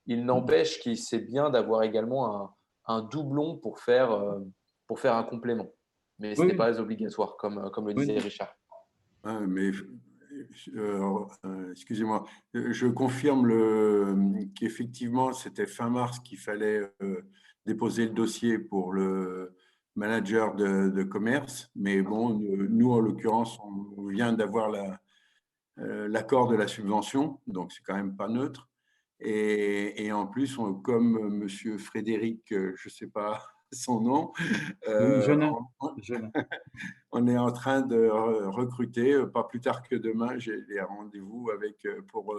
Speaker 1: Il n'empêche qu'il c'est bien d'avoir également un doublon pour faire un complément. Mais ce n'est pas obligatoire, comme le disait Richard.
Speaker 8: Mais excusez-moi, je confirme qu'effectivement, c'était fin mars qu'il fallait déposer le dossier pour le manager de commerce. Mais bon, nous, en l'occurrence, on vient d'avoir l'accord de la subvention, donc c'est quand même pas neutre. Et en plus, comme monsieur Frédéric, je ne sais pas son nom, on est en train de recruter, pas plus tard que demain, j'ai des rendez-vous pour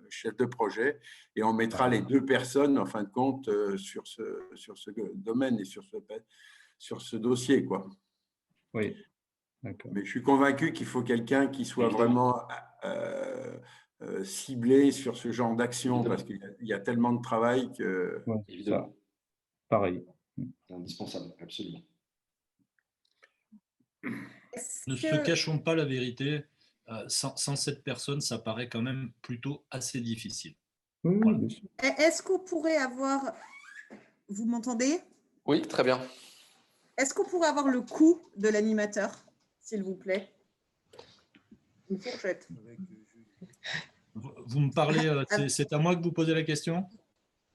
Speaker 8: chef de projet, et on mettra les deux personnes, en fin de compte, sur ce domaine et sur sur ce dossier, quoi.
Speaker 7: Oui, d'accord.
Speaker 8: Mais je suis convaincu qu'il faut quelqu'un qui soit vraiment ciblé sur ce genre d'action, parce qu'il y a tellement de travail que…
Speaker 7: Ouais,
Speaker 3: Évidemment.
Speaker 7: ça, pareil.
Speaker 3: C'est indispensable, absolument.
Speaker 5: Ne se cachons pas la vérité, sans cette personne, ça paraît quand même plutôt assez difficile.
Speaker 7: Oui,
Speaker 5: Voilà.
Speaker 7: bien sûr.
Speaker 6: Est-ce qu'on pourrait avoir… Vous m'entendez?
Speaker 1: Oui, très bien.
Speaker 6: Est-ce qu'on pourrait avoir le coût de l'animateur, s'il vous plaît? Une fourchette.
Speaker 5: Vous me parlez, c'est à moi que vous posez la question?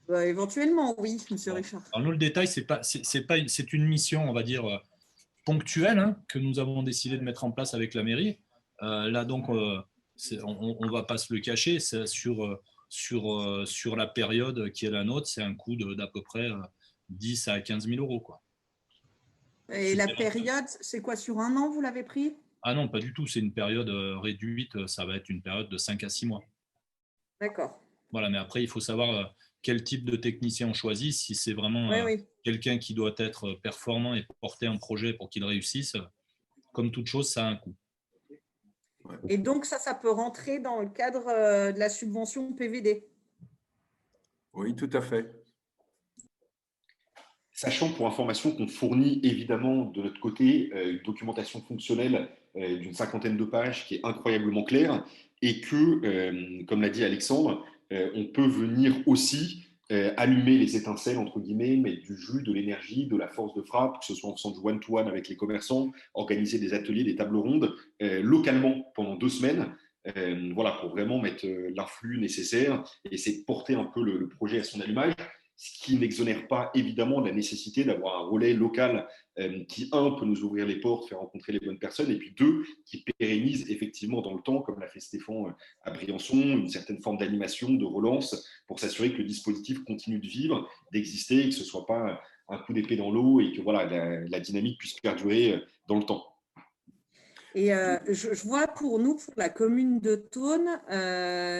Speaker 6: Éventuellement, oui, monsieur Richard.
Speaker 5: Alors nous, le détail, c'est une mission, on va dire, ponctuelle, hein, que nous avons décidé de mettre en place avec la mairie. Là, donc, on ne va pas se le cacher, sur la période qui est la nôtre, c'est un coût d'à peu près 10 à 15 000 euros, quoi.
Speaker 6: Et la période, c'est quoi, sur un an, vous l'avez pris?
Speaker 5: Ah non, pas du tout, c'est une période réduite, ça va être une période de 5 à 6 mois.
Speaker 6: D'accord.
Speaker 5: Voilà, mais après, il faut savoir quel type de technicien on choisit, si c'est vraiment
Speaker 6: Oui.
Speaker 5: quelqu'un qui doit être performant et porter un projet pour qu'il réussisse. Comme toute chose, ça a un coût.
Speaker 6: Et donc, ça peut rentrer dans le cadre de la subvention PVD?
Speaker 8: Oui, tout à fait.
Speaker 3: Sachant pour information qu'on fournit évidemment de notre côté une documentation fonctionnelle d'une 50aine de pages qui est incroyablement claire et que, comme l'a dit Alexandre, on peut venir aussi allumer les étincelles, entre guillemets, mettre du jus, de l'énergie, de la force de frappe, que ce soit en faisant du one-to-one avec les commerçants, organiser des ateliers, des tables rondes, localement pendant 2 semaines. Voilà, pour vraiment mettre l'influx nécessaire et essayer de porter un peu le projet à son allumage, ce qui n'exonère pas évidemment de la nécessité d'avoir un relais local qui, un, peut nous ouvrir les portes, faire rencontrer les bonnes personnes, et puis deux, qui pérennise effectivement dans le temps, comme l'a fait Stéphane à Briançon, une certaine forme d'animation, de relance, pour s'assurer que le dispositif continue de vivre, d'exister, et que ce ne soit pas un coup d'épée dans l'eau, et que voilà, la dynamique puisse perdurer dans le temps.
Speaker 6: Et je vois pour nous, pour la commune de Thônes,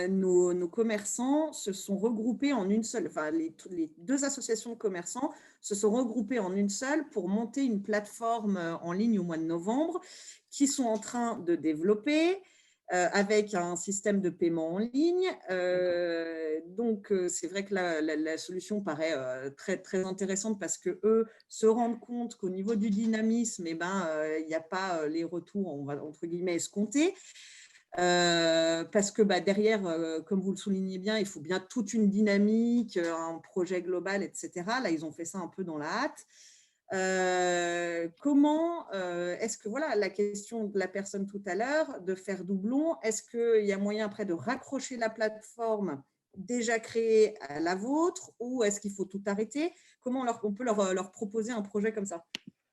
Speaker 6: nos commerçants se sont regroupés en une seule, enfin les 2 associations de commerçants se sont regroupés en une seule pour monter une plateforme en ligne au mois de novembre qui sont en train de développer avec un système de paiement en ligne. Donc, c'est vrai que la solution paraît très, très intéressante parce qu'eux se rendent compte qu'au niveau du dynamisme, il n'y a pas les retours, on va, entre guillemets, escomptés. Parce que derrière, comme vous le soulignez bien, il faut bien toute une dynamique, un projet global, etc. Là, ils ont fait ça un peu dans la hâte. Comment est-ce que, voilà, la question de la personne tout à l'heure, de faire doublon, est-ce qu'il y a moyen après de raccrocher la plateforme déjà créée à la vôtre ou est-ce qu'il faut tout arrêter? Comment on peut leur proposer un projet comme ça?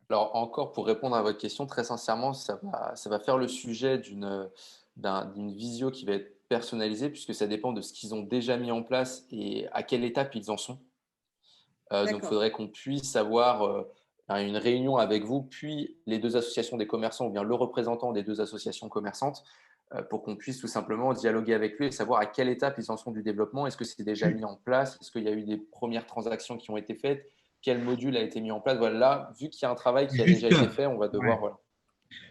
Speaker 1: Alors encore, pour répondre à votre question, très sincèrement, ça va faire le sujet d'une visio qui va être personnalisée puisque ça dépend de ce qu'ils ont déjà mis en place et à quelle étape ils en sont. Donc, il faudrait qu'on puisse avoir une réunion avec vous, puis les 2 associations des commerçants ou bien le représentant des 2 associations commerçantes pour qu'on puisse tout simplement dialoguer avec lui et savoir à quelle étape ils en sont du développement. Est-ce que c'est déjà mis en place? Est-ce qu'il y a eu des premières transactions qui ont été faites? Quel module a été mis en place? Voilà, là, vu qu'il y a un travail qui a déjà été fait, on va devoir…
Speaker 4: Ouais.
Speaker 1: Voilà.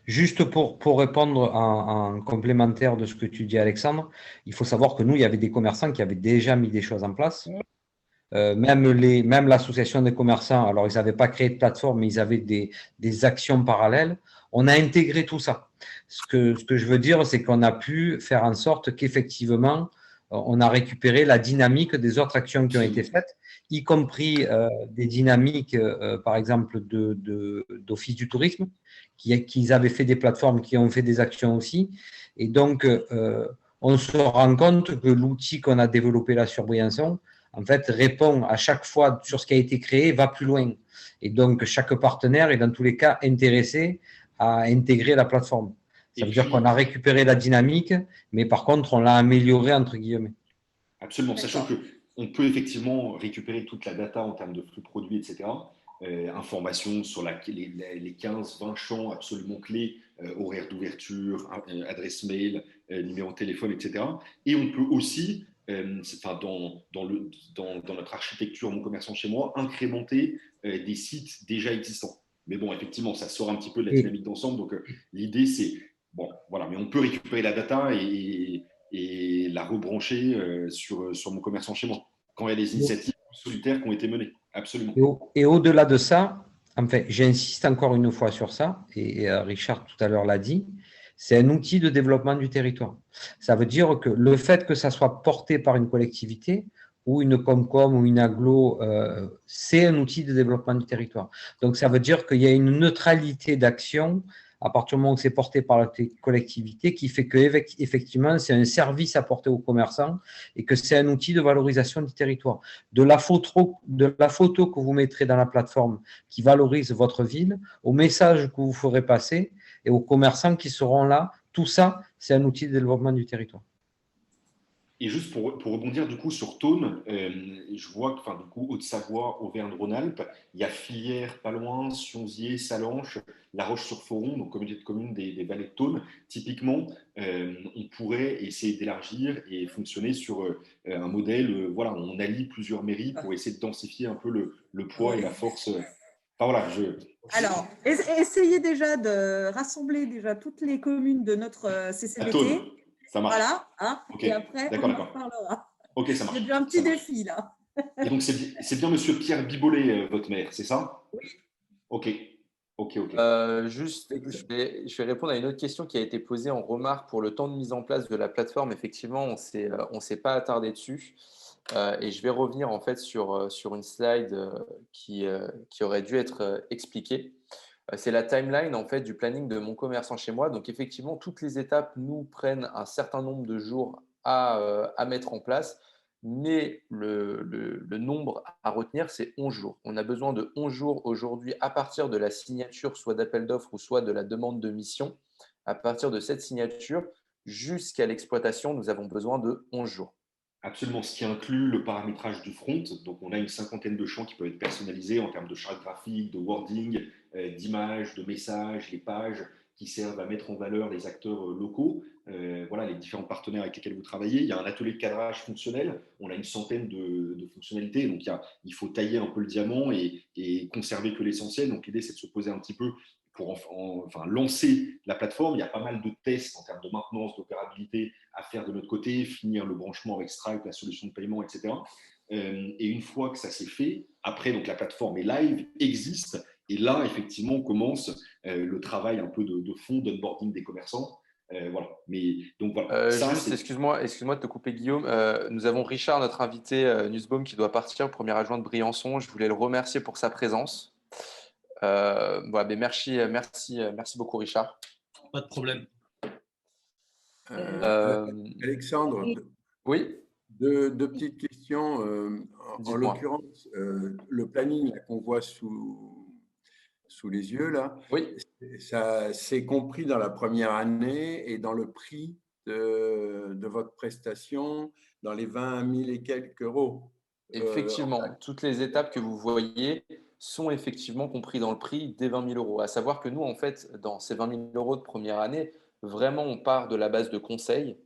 Speaker 4: Juste pour répondre en complémentaire de ce que tu dis, Alexandre, il faut savoir que nous, il y avait des commerçants qui avaient déjà mis des choses en place. Même l'association des commerçants, alors ils n'avaient pas créé de plateforme, mais ils avaient des actions parallèles. On a intégré tout ça. Ce que je veux dire, c'est qu'on a pu faire en sorte qu'effectivement, on a récupéré la dynamique des autres actions qui ont été faites, y compris des dynamiques, par exemple, d'Office du tourisme, qui avaient fait des plateformes, qui ont fait des actions aussi. Et donc, on se rend compte que l'outil qu'on a développé là sur Briançon, en fait, répond à chaque fois sur ce qui a été créé, va plus loin. Et donc, chaque partenaire est dans tous les cas intéressé à intégrer la plateforme. Ça veut dire qu'on a récupéré la dynamique, mais par contre, on l'a améliorée, entre guillemets.
Speaker 3: Absolument, sachant qu'on peut effectivement récupérer toute la data en termes de flux produits, etc. Informations sur les 15-20 champs absolument clés, horaire d'ouverture, adresse mail, numéro de téléphone, etc. Et on peut aussi… dans notre architecture Mon Commerçant chez moi, incrémenter des sites déjà existants. Mais bon, effectivement, ça sort un petit peu de la
Speaker 4: Et,
Speaker 3: dynamique d'ensemble. Donc, l'idée, c'est, bon, voilà, mais on peut récupérer la data et la rebrancher sur mon commerçant chez moi, quand il y a des initiatives solitaires qui ont été menées. Absolument.
Speaker 4: et au-delà de ça, enfin, j'insiste encore une fois sur ça, et Richard tout à l'heure l'a dit, c'est un outil de développement du territoire. Ça veut dire que le fait que ça soit porté par une collectivité ou une Comcom ou une agglo, c'est un outil de développement du territoire. Donc, ça veut dire qu'il y a une neutralité d'action à partir du moment où c'est porté par la collectivité qui fait que effectivement, c'est un service apporté aux commerçants et que c'est un outil de valorisation du territoire. De la photo que vous mettrez dans la plateforme qui valorise votre ville, au message que vous ferez passer et aux commerçants qui seront là, tout ça, c'est un outil de développement du territoire.
Speaker 3: Et juste pour rebondir du coup sur Thônes, je vois que du coup, Haute-Savoie, Auvergne-Rhône-Alpes, il y a Filière, pas loin, Sionzier, Salanches, La Roche-sur-Foron, donc communauté de communes des vallées de Thônes. Typiquement, on pourrait essayer d'élargir et fonctionner sur un modèle, voilà, on allie plusieurs mairies pour essayer de densifier un peu le poids et la force. Enfin voilà,
Speaker 6: Alors, essayez déjà de rassembler déjà toutes les communes de notre
Speaker 3: à
Speaker 6: CCBT.
Speaker 3: Thônes, ça marche.
Speaker 6: Voilà, hein,
Speaker 3: Okay.
Speaker 6: et après, on en reparlera.
Speaker 3: Ok, ça marche.
Speaker 6: Il y a déjà un petit défi, là.
Speaker 3: Et donc, c'est bien Monsieur Pierre Bibolet, votre maire, c'est ça?
Speaker 6: Oui.
Speaker 3: Ok.
Speaker 1: Juste, je vais répondre à une autre question qui a été posée en remarque pour le temps de mise en place de la plateforme. Effectivement, on s'est pas attardé dessus. Et je vais revenir en fait sur une slide qui aurait dû être expliquée. C'est la timeline en fait du planning de mon commerçant chez moi. Donc effectivement, toutes les étapes nous prennent un certain nombre de jours à mettre en place, mais le nombre à retenir, c'est 11 jours. On a besoin de 11 jours aujourd'hui à partir de la signature, soit d'appel d'offres ou soit de la demande de mission. À partir de cette signature jusqu'à l'exploitation, nous avons besoin de 11 jours.
Speaker 3: Absolument, ce qui inclut le paramétrage du front. Donc, on a une cinquantaine de champs qui peuvent être personnalisés en termes de charte graphique, de wording, d'images, de messages, les pages qui servent à mettre en valeur les acteurs locaux, voilà, les différents partenaires avec lesquels vous travaillez. Il y a un atelier de cadrage fonctionnel. On a une centaine de fonctionnalités. Donc, il faut tailler un peu le diamant et conserver que l'essentiel. Donc, l'idée, c'est de se poser un petit peu pour lancer la plateforme. Il y a pas mal de tests en termes de maintenance, d'opérabilité à faire de notre côté, finir le branchement avec Stripe, la solution de paiement, etc. Et une fois que ça s'est fait, après, donc, la plateforme est live, existe. Et là, effectivement, on commence le travail un peu de fond d'onboarding des commerçants. Voilà. Mais donc voilà.
Speaker 1: Excuse-moi de te couper, Guillaume. Nous avons Richard, notre invité Nussbaum, qui doit partir, premier adjoint de Briançon. Je voulais le remercier pour sa présence. Voilà, mais merci beaucoup, Richard.
Speaker 5: Pas de problème.
Speaker 8: Alexandre,
Speaker 1: oui.
Speaker 8: Deux petites questions. En l'occurrence, le planning qu'on voit sous les yeux, là,
Speaker 1: oui.
Speaker 8: Ça c'est compris dans la première année et dans le prix de votre prestation, dans les 20 000 et quelques euros.
Speaker 1: Effectivement, toutes les étapes que vous voyez sont effectivement comprises dans le prix des 20 000 euros. À savoir que nous, en fait, dans ces 20 000 euros de première année, vraiment, on part de la base de conseils.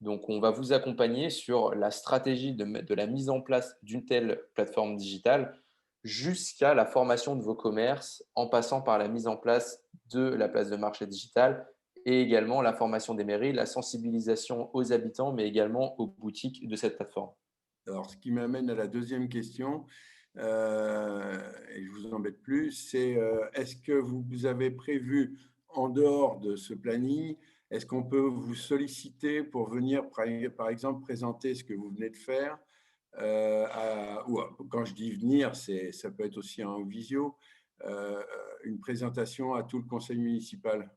Speaker 1: Donc, on va vous accompagner sur la stratégie de la mise en place d'une telle plateforme digitale jusqu'à la formation de vos commerces, en passant par la mise en place de la place de marché digitale et également la formation des mairies, la sensibilisation aux habitants, mais également aux boutiques de cette plateforme.
Speaker 8: Alors, ce qui m'amène à la deuxième question, et je ne vous embête plus, c'est est-ce que vous avez prévu, en dehors de ce planning, est-ce qu'on peut vous solliciter pour venir, par exemple, présenter ce que vous venez de faire ou quand je dis venir, ça peut être aussi en visio, une présentation à tout le conseil municipal?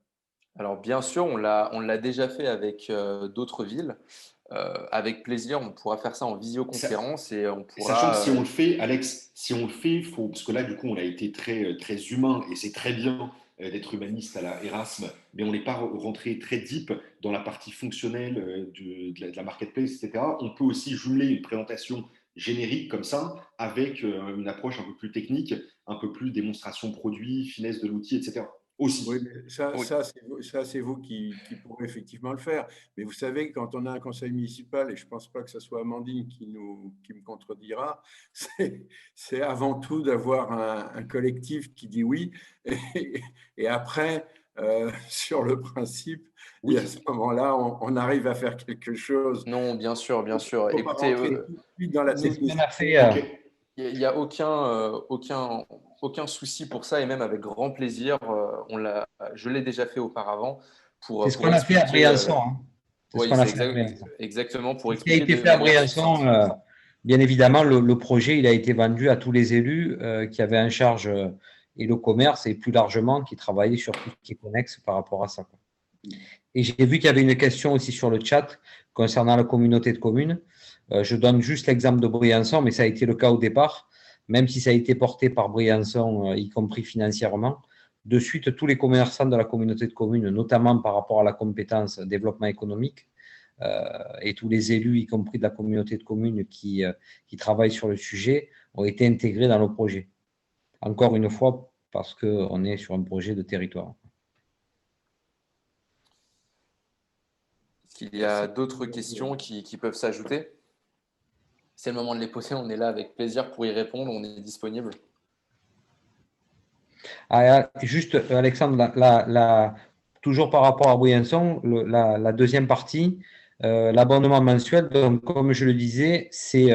Speaker 1: Alors, bien sûr, on l'a déjà fait avec d'autres villes. Avec plaisir, on pourra faire ça en visioconférence et on pourra…
Speaker 3: Sachant que si on le fait, Alex, parce que là, du coup, on a été très, très humain et c'est très bien d'être humaniste à la Erasme, mais on n'est pas rentré très deep dans la partie fonctionnelle de la marketplace, etc. On peut aussi jumeler une présentation générique comme ça avec une approche un peu plus technique, un peu plus démonstration produit, finesse de l'outil, etc. Aussi.
Speaker 8: Oui, mais ça, c'est vous qui pourrez effectivement le faire. Mais vous savez, quand on a un conseil municipal, et je ne pense pas que ce soit Amandine qui me contredira, c'est avant tout d'avoir un collectif qui dit oui. Et après, sur le principe,
Speaker 3: Oui.
Speaker 8: et à ce moment-là, on arrive à faire quelque chose.
Speaker 1: Non, bien sûr, bien sûr.
Speaker 8: Il ne faut pas
Speaker 1: Écoutez,
Speaker 8: rentrer tout de suite dans la technicité.
Speaker 1: il n'y a aucun souci pour ça, et même avec grand plaisir. Je l'ai déjà fait auparavant.
Speaker 4: C'est ce qu'on a fait à Briançon. C'est
Speaker 1: Oui,
Speaker 4: ce qu'on a fait à Briançon.
Speaker 1: Exactement. Pour
Speaker 4: Ce qui a été fait à Briançon, bien évidemment, le projet il a été vendu à tous les élus qui avaient en charge et le commerce, et plus largement qui travaillaient sur tout ce qui est connexe par rapport à ça. Et j'ai vu qu'il y avait une question aussi sur le chat concernant la communauté de communes. Je donne juste l'exemple de Briançon, mais ça a été le cas au départ, même si ça a été porté par Briançon, y compris financièrement. De suite, tous les commerçants de la communauté de communes, notamment par rapport à la compétence développement économique, et tous les élus, y compris de la communauté de communes qui travaillent sur le sujet, ont été intégrés dans le projet. Encore une fois, parce qu'on est sur un projet de territoire.
Speaker 1: Est-ce qu'il y a d'autres questions qui peuvent s'ajouter? C'est le moment de les poser, on est là avec plaisir pour y répondre, on est disponible.
Speaker 4: Juste, Alexandre, toujours par rapport à Briançon, la deuxième partie, l'abonnement mensuel, donc, comme je le disais, c'est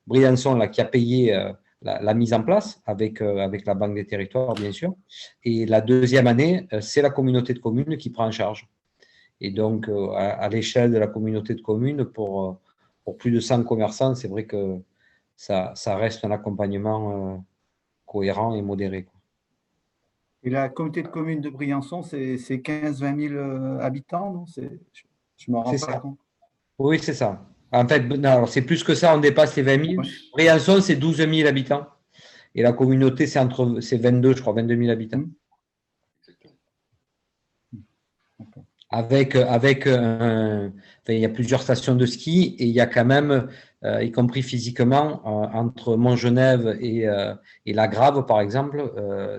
Speaker 4: Briançon là, qui a payé la mise en place avec la Banque des Territoires, bien sûr. Et la deuxième année, c'est la communauté de communes qui prend en charge. Et donc, à l'échelle de la communauté de communes, pour plus de 100 commerçants, c'est vrai que ça reste un accompagnement cohérent et modéré.
Speaker 7: Et la communauté de communes de Briançon, c'est 15-20 000 habitants, non? Je ne me rends pas compte.
Speaker 4: Oui, c'est ça. En fait, c'est plus que ça, on dépasse les 20 000. Briançon, c'est 12 000 habitants. Et la communauté, c'est 22, je crois, 22 000 habitants. Avec il y a plusieurs stations de ski, et il y a quand même, y compris physiquement, entre Montgenèvre et La Grave, par exemple,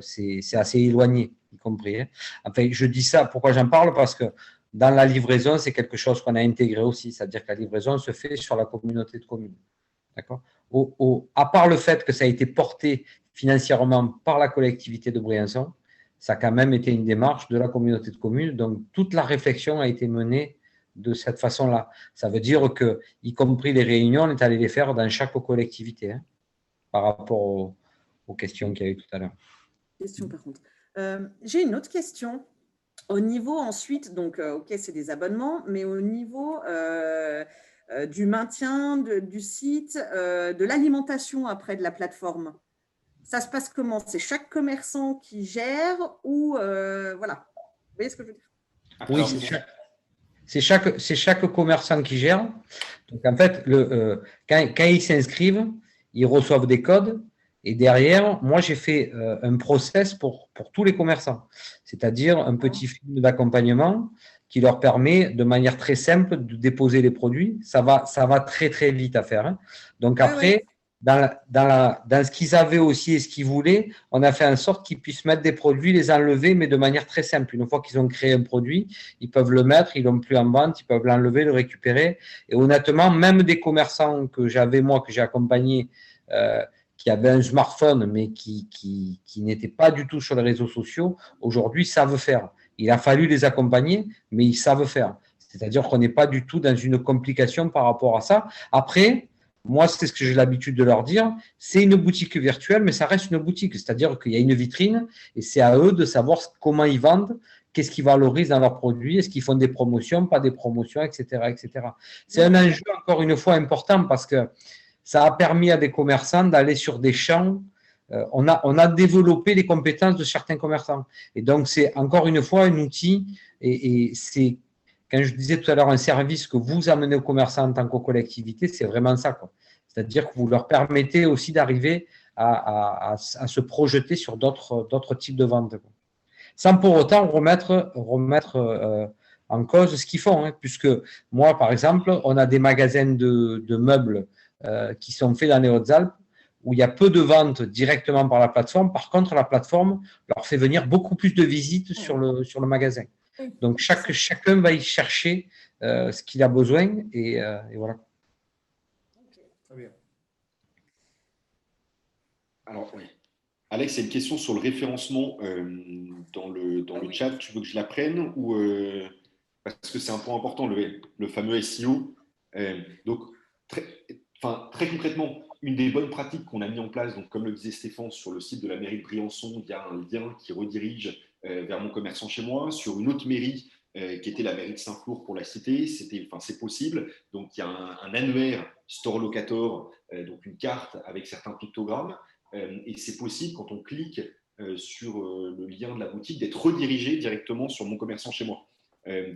Speaker 4: c'est assez éloigné, y compris. Enfin, je dis ça, pourquoi j'en parle? Parce que dans la livraison, c'est quelque chose qu'on a intégré aussi, c'est-à-dire que la livraison se fait sur la communauté de communes. D'accord? À part le fait que ça a été porté financièrement par la collectivité de Briançon, ça a quand même été une démarche de la communauté de communes. Donc, toute la réflexion a été menée de cette façon-là. Ça veut dire que, y compris les réunions, on est allé les faire dans chaque collectivité, par rapport aux questions qu'il y a eu tout à l'heure.
Speaker 6: Question, par contre. J'ai une autre question. Au niveau ensuite, donc, OK, c'est des abonnements, mais au niveau du maintien du site, de l'alimentation après de la plateforme, ça se passe comment? C'est chaque commerçant qui gère ou voilà. Vous voyez ce que je veux dire?
Speaker 4: Oui, c'est chaque commerçant qui gère. Donc, en fait, quand ils s'inscrivent, ils reçoivent des codes. Et derrière, moi, j'ai fait un process pour tous les commerçants. C'est-à-dire un petit film d'accompagnement qui leur permet, de manière très simple, de déposer les produits. Ça va très, très vite à faire. Donc, après… Dans ce qu'ils avaient aussi et ce qu'ils voulaient, on a fait en sorte qu'ils puissent mettre des produits, les enlever, mais de manière très simple. Une fois qu'ils ont créé un produit, ils peuvent le mettre, ils l'ont plus en vente, ils peuvent l'enlever, le récupérer. Et honnêtement, même des commerçants que j'avais, moi, que j'ai accompagnés, qui avaient un smartphone, mais qui n'étaient pas du tout sur les réseaux sociaux, aujourd'hui savent faire. Il a fallu les accompagner, mais ils savent faire. C'est-à-dire qu'on n'est pas du tout dans une complication par rapport à ça. Après, moi, c'est ce que j'ai l'habitude de leur dire, c'est une boutique virtuelle, mais ça reste une boutique. C'est-à-dire qu'il y a une vitrine et c'est à eux de savoir comment ils vendent, qu'est-ce qu'ils valorisent dans leurs produits, est-ce qu'ils font des promotions, pas des promotions, etc. etc. C'est un enjeu, encore une fois, important parce que ça a permis à des commerçants d'aller sur des champs. On a développé les compétences de certains commerçants. Et donc, c'est encore une fois un outil et c'est… Quand je disais tout à l'heure un service que vous amenez aux commerçants en tant que collectivité, c'est vraiment ça, quoi. C'est-à-dire que vous leur permettez aussi d'arriver à se projeter sur d'autres types de ventes, quoi. Sans pour autant remettre en cause ce qu'ils font, puisque moi, par exemple, on a des magasins de meubles qui sont faits dans les Hautes-Alpes. où il y a peu de ventes directement par la plateforme. Par contre, la plateforme leur fait venir beaucoup plus de visites sur le magasin. Donc, chacun va y chercher ce qu'il a besoin et voilà.
Speaker 3: Très bien. Alors, oui. Alex, il y a une question sur le référencement dans le chat. Tu veux que je la prenne ou parce que c'est un point important, le fameux SEO. Donc, très concrètement, une des bonnes pratiques qu'on a mis en place, donc comme le disait Stéphane, sur le site de la mairie de Briançon, il y a un lien qui redirige vers mon commerçant chez moi. Sur une autre mairie, qui était la mairie de Saint-Flour pour la cité, c'est possible. Donc, il y a un annuaire Store Locator, donc une carte avec certains pictogrammes. Et c'est possible, quand on clique sur le lien de la boutique, d'être redirigé directement sur mon commerçant chez moi.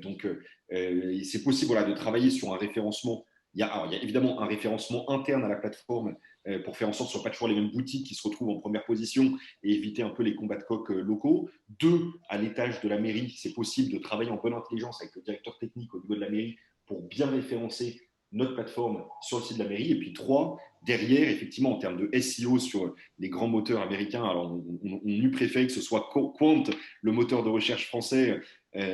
Speaker 3: Donc, c'est possible voilà, de travailler sur un référencement. Il y a évidemment un référencement interne à la plateforme pour faire en sorte que ce ne soient pas toujours les mêmes boutiques qui se retrouvent en première position et éviter un peu les combats de coq locaux. 2, à l'étage de la mairie, c'est possible de travailler en bonne intelligence avec le directeur technique au niveau de la mairie pour bien référencer notre plateforme sur le site de la mairie. Et puis 3, derrière, effectivement, en termes de SEO sur les grands moteurs américains, alors on eût préféré que ce soit Quant, le moteur de recherche français,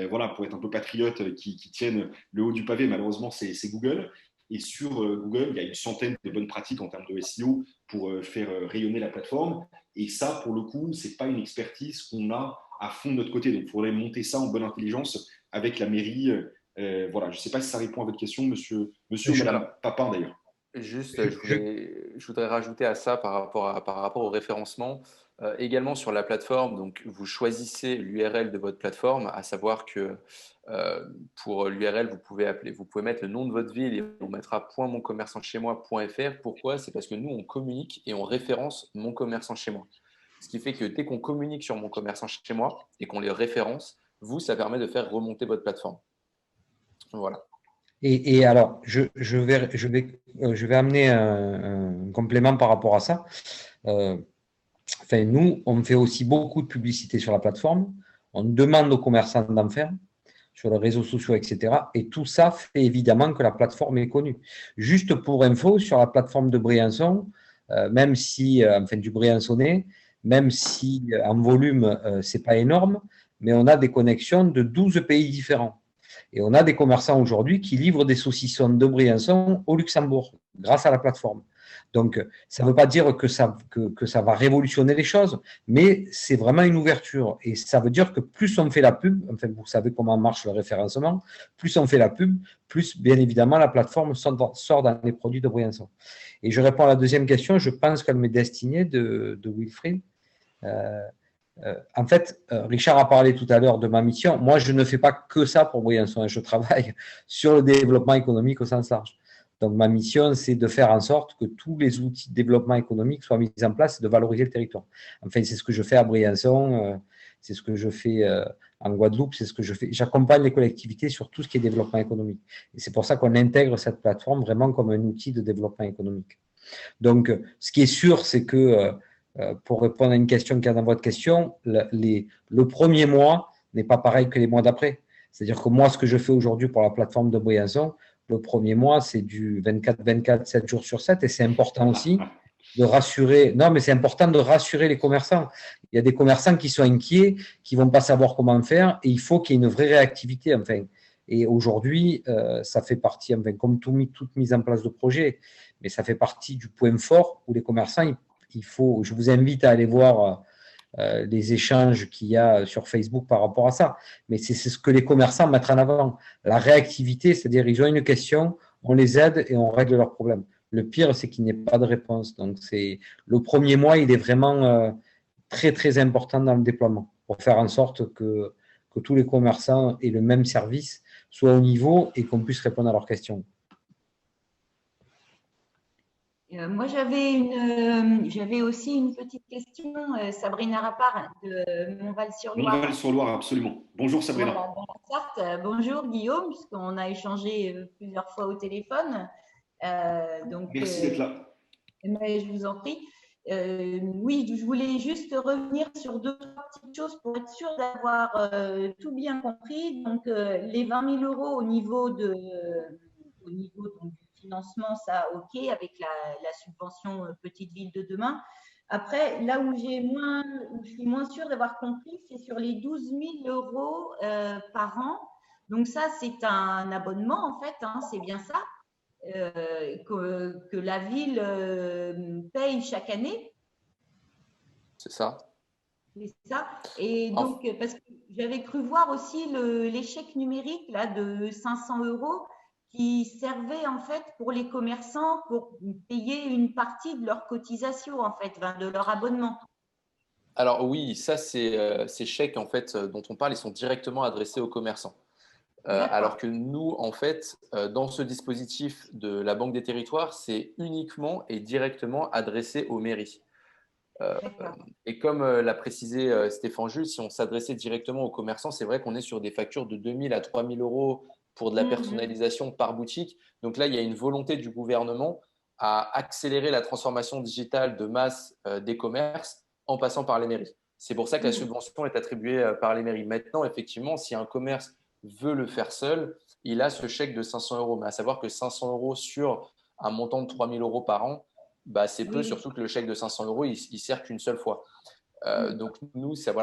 Speaker 3: voilà, pour être un peu patriote, qui tienne le haut du pavé. Malheureusement, c'est Google. Et sur Google, il y a une centaine de bonnes pratiques en termes de SEO pour faire rayonner la plateforme. Et ça, pour le coup, ce n'est pas une expertise qu'on a à fond de notre côté. Donc, il faudrait monter ça en bonne intelligence avec la mairie. Voilà, je ne sais pas si ça répond à votre question, monsieur ou madame Papin, d'ailleurs.
Speaker 1: Juste, je voudrais rajouter à ça par rapport au référencement. Également sur la plateforme, donc vous choisissez l'URL de votre plateforme, à savoir que pour l'URL, vous pouvez mettre le nom de votre ville et on mettra .moncommerçantcheznoi.fr. Pourquoi? C'est parce que nous, on communique et on référence Mon Commerçant Chez Moi. Ce qui fait que dès qu'on communique sur Mon Commerçant Chez Moi et qu'on les référence, vous, ça permet de faire remonter votre plateforme. Voilà.
Speaker 4: Et alors, je vais amener un complément par rapport à ça. Nous, on fait aussi beaucoup de publicité sur la plateforme. On demande aux commerçants d'en faire sur les réseaux sociaux, etc. Et tout ça fait évidemment que la plateforme est connue. Juste pour info, sur la plateforme de Briançon, même si, du Briançonnais, même si en volume, ce n'est pas énorme, mais on a des connexions de 12 pays différents. Et on a des commerçants aujourd'hui qui livrent des saucissons de Briançon au Luxembourg grâce à la plateforme. Donc, ça ne veut pas dire que ça va révolutionner les choses, mais c'est vraiment une ouverture. Et ça veut dire que plus on fait la pub, vous savez comment marche le référencement, plus on fait la pub, plus bien évidemment la plateforme sort dans les produits de Briançon. Et je réponds à la deuxième question, je pense qu'elle m'est destinée de Wilfried. Richard a parlé tout à l'heure de ma mission. Moi, je ne fais pas que ça pour Briançon. Je travaille sur le développement économique au sens large. Donc, ma mission, c'est de faire en sorte que tous les outils de développement économique soient mis en place et de valoriser le territoire. C'est ce que je fais à Briançon, c'est ce que je fais en Guadeloupe, c'est ce que je fais. J'accompagne les collectivités sur tout ce qui est développement économique. Et c'est pour ça qu'on intègre cette plateforme vraiment comme un outil de développement économique. Donc, ce qui est sûr, c'est que pour répondre à une question qui est dans votre question, le premier mois n'est pas pareil que les mois d'après. C'est-à-dire que moi, ce que je fais aujourd'hui pour la plateforme de Briançon, le premier mois, c'est du 24-24, 7 jours sur 7. Et c'est important aussi de rassurer. Non, mais c'est important de rassurer les commerçants. Il y a des commerçants qui sont inquiets, qui ne vont pas savoir comment faire. Et il faut qu'il y ait une vraie réactivité. Et aujourd'hui, ça fait partie, comme toute mise en place de projet, mais ça fait partie du point fort où les commerçants, je vous invite à aller voir les échanges qu'il y a sur Facebook par rapport à ça. Mais c'est ce que les commerçants mettent en avant. La réactivité, c'est-à-dire ils ont une question, on les aide et on règle leurs problèmes. Le pire, c'est qu'il n'y ait pas de réponse. Donc, le premier mois, il est vraiment très, très important dans le déploiement pour faire en sorte que tous les commerçants aient le même service, soient au niveau et qu'on puisse répondre à leurs questions.
Speaker 9: Moi, j'avais aussi une petite question, Sabrina Rapard de Montval-sur-Loire.
Speaker 3: Montval-sur-Loire, absolument. Bonjour Sabrina.
Speaker 9: Voilà, dans la Sarthe. Bonjour Guillaume, puisqu'on a échangé plusieurs fois au téléphone.
Speaker 3: Merci d'être là.
Speaker 9: Mais je vous en prie. Oui, je voulais juste revenir sur 2-3 petites choses pour être sûre d'avoir tout bien compris. Donc, les 20 000 € au niveau du financement, ça, OK, avec la subvention Petite Ville de demain. Après, là où je suis moins sûre d'avoir compris, c'est sur les 12 000 € par an. Donc ça, c'est un abonnement, en fait, hein, c'est bien ça, que la ville paye chaque année.
Speaker 1: C'est ça.
Speaker 9: C'est ça. Et donc, parce que j'avais cru voir aussi l'échec numérique là, de 500 € qui servait en fait pour les commerçants pour payer une partie de leur cotisation, en fait, de leur abonnement.
Speaker 1: Alors oui, ça, ces chèques en fait, dont on parle, ils sont directement adressés aux commerçants. Alors que nous, en fait, dans ce dispositif de la Banque des Territoires, c'est uniquement et directement adressé aux mairies. Et comme l'a précisé Stéphane Jules, si on s'adressait directement aux commerçants, c'est vrai qu'on est sur des factures de 2 000 à 3 000 € pour de la personnalisation par boutique. Donc là, il y a une volonté du gouvernement à accélérer la transformation digitale de masse des commerces en passant par les mairies. C'est pour ça que la subvention est attribuée par les mairies. Maintenant, effectivement, si un commerce veut le faire seul, il a ce chèque de 500 €. Mais à savoir que 500 € sur un montant de 3 000 € par an, bah, c'est peu, surtout que le chèque de 500 €, il sert qu'une seule fois. Donc nous, ça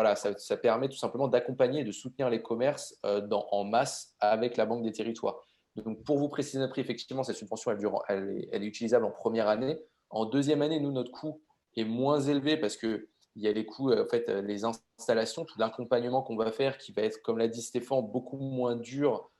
Speaker 1: permet tout simplement d'accompagner et de soutenir les commerces en masse avec la Banque des Territoires. Donc pour vous préciser notre prix, effectivement, cette subvention, elle est utilisable en première année. En deuxième année, nous, notre coût est moins élevé parce qu'il y a les coûts, en fait, les installations, tout l'accompagnement qu'on va faire qui va être, comme l'a dit Stéphane, beaucoup moins dur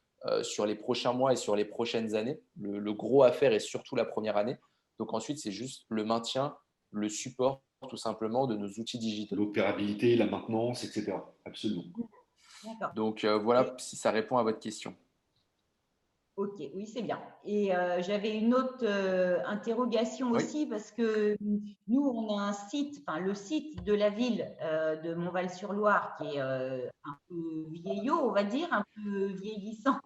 Speaker 1: sur les prochains mois et sur les prochaines années. Le gros à faire est surtout la première année. Donc ensuite, c'est juste le maintien, le support tout simplement de nos outils digitaux.
Speaker 3: L'opérabilité, la maintenance, etc. Absolument.
Speaker 1: Donc voilà si ça répond à votre question.
Speaker 9: Ok, oui, c'est bien. Et j'avais une autre interrogation aussi, parce que nous, on a un site, enfin le site de la ville de Montval-sur-Loire qui est un peu vieillot, on va dire, un peu vieillissant.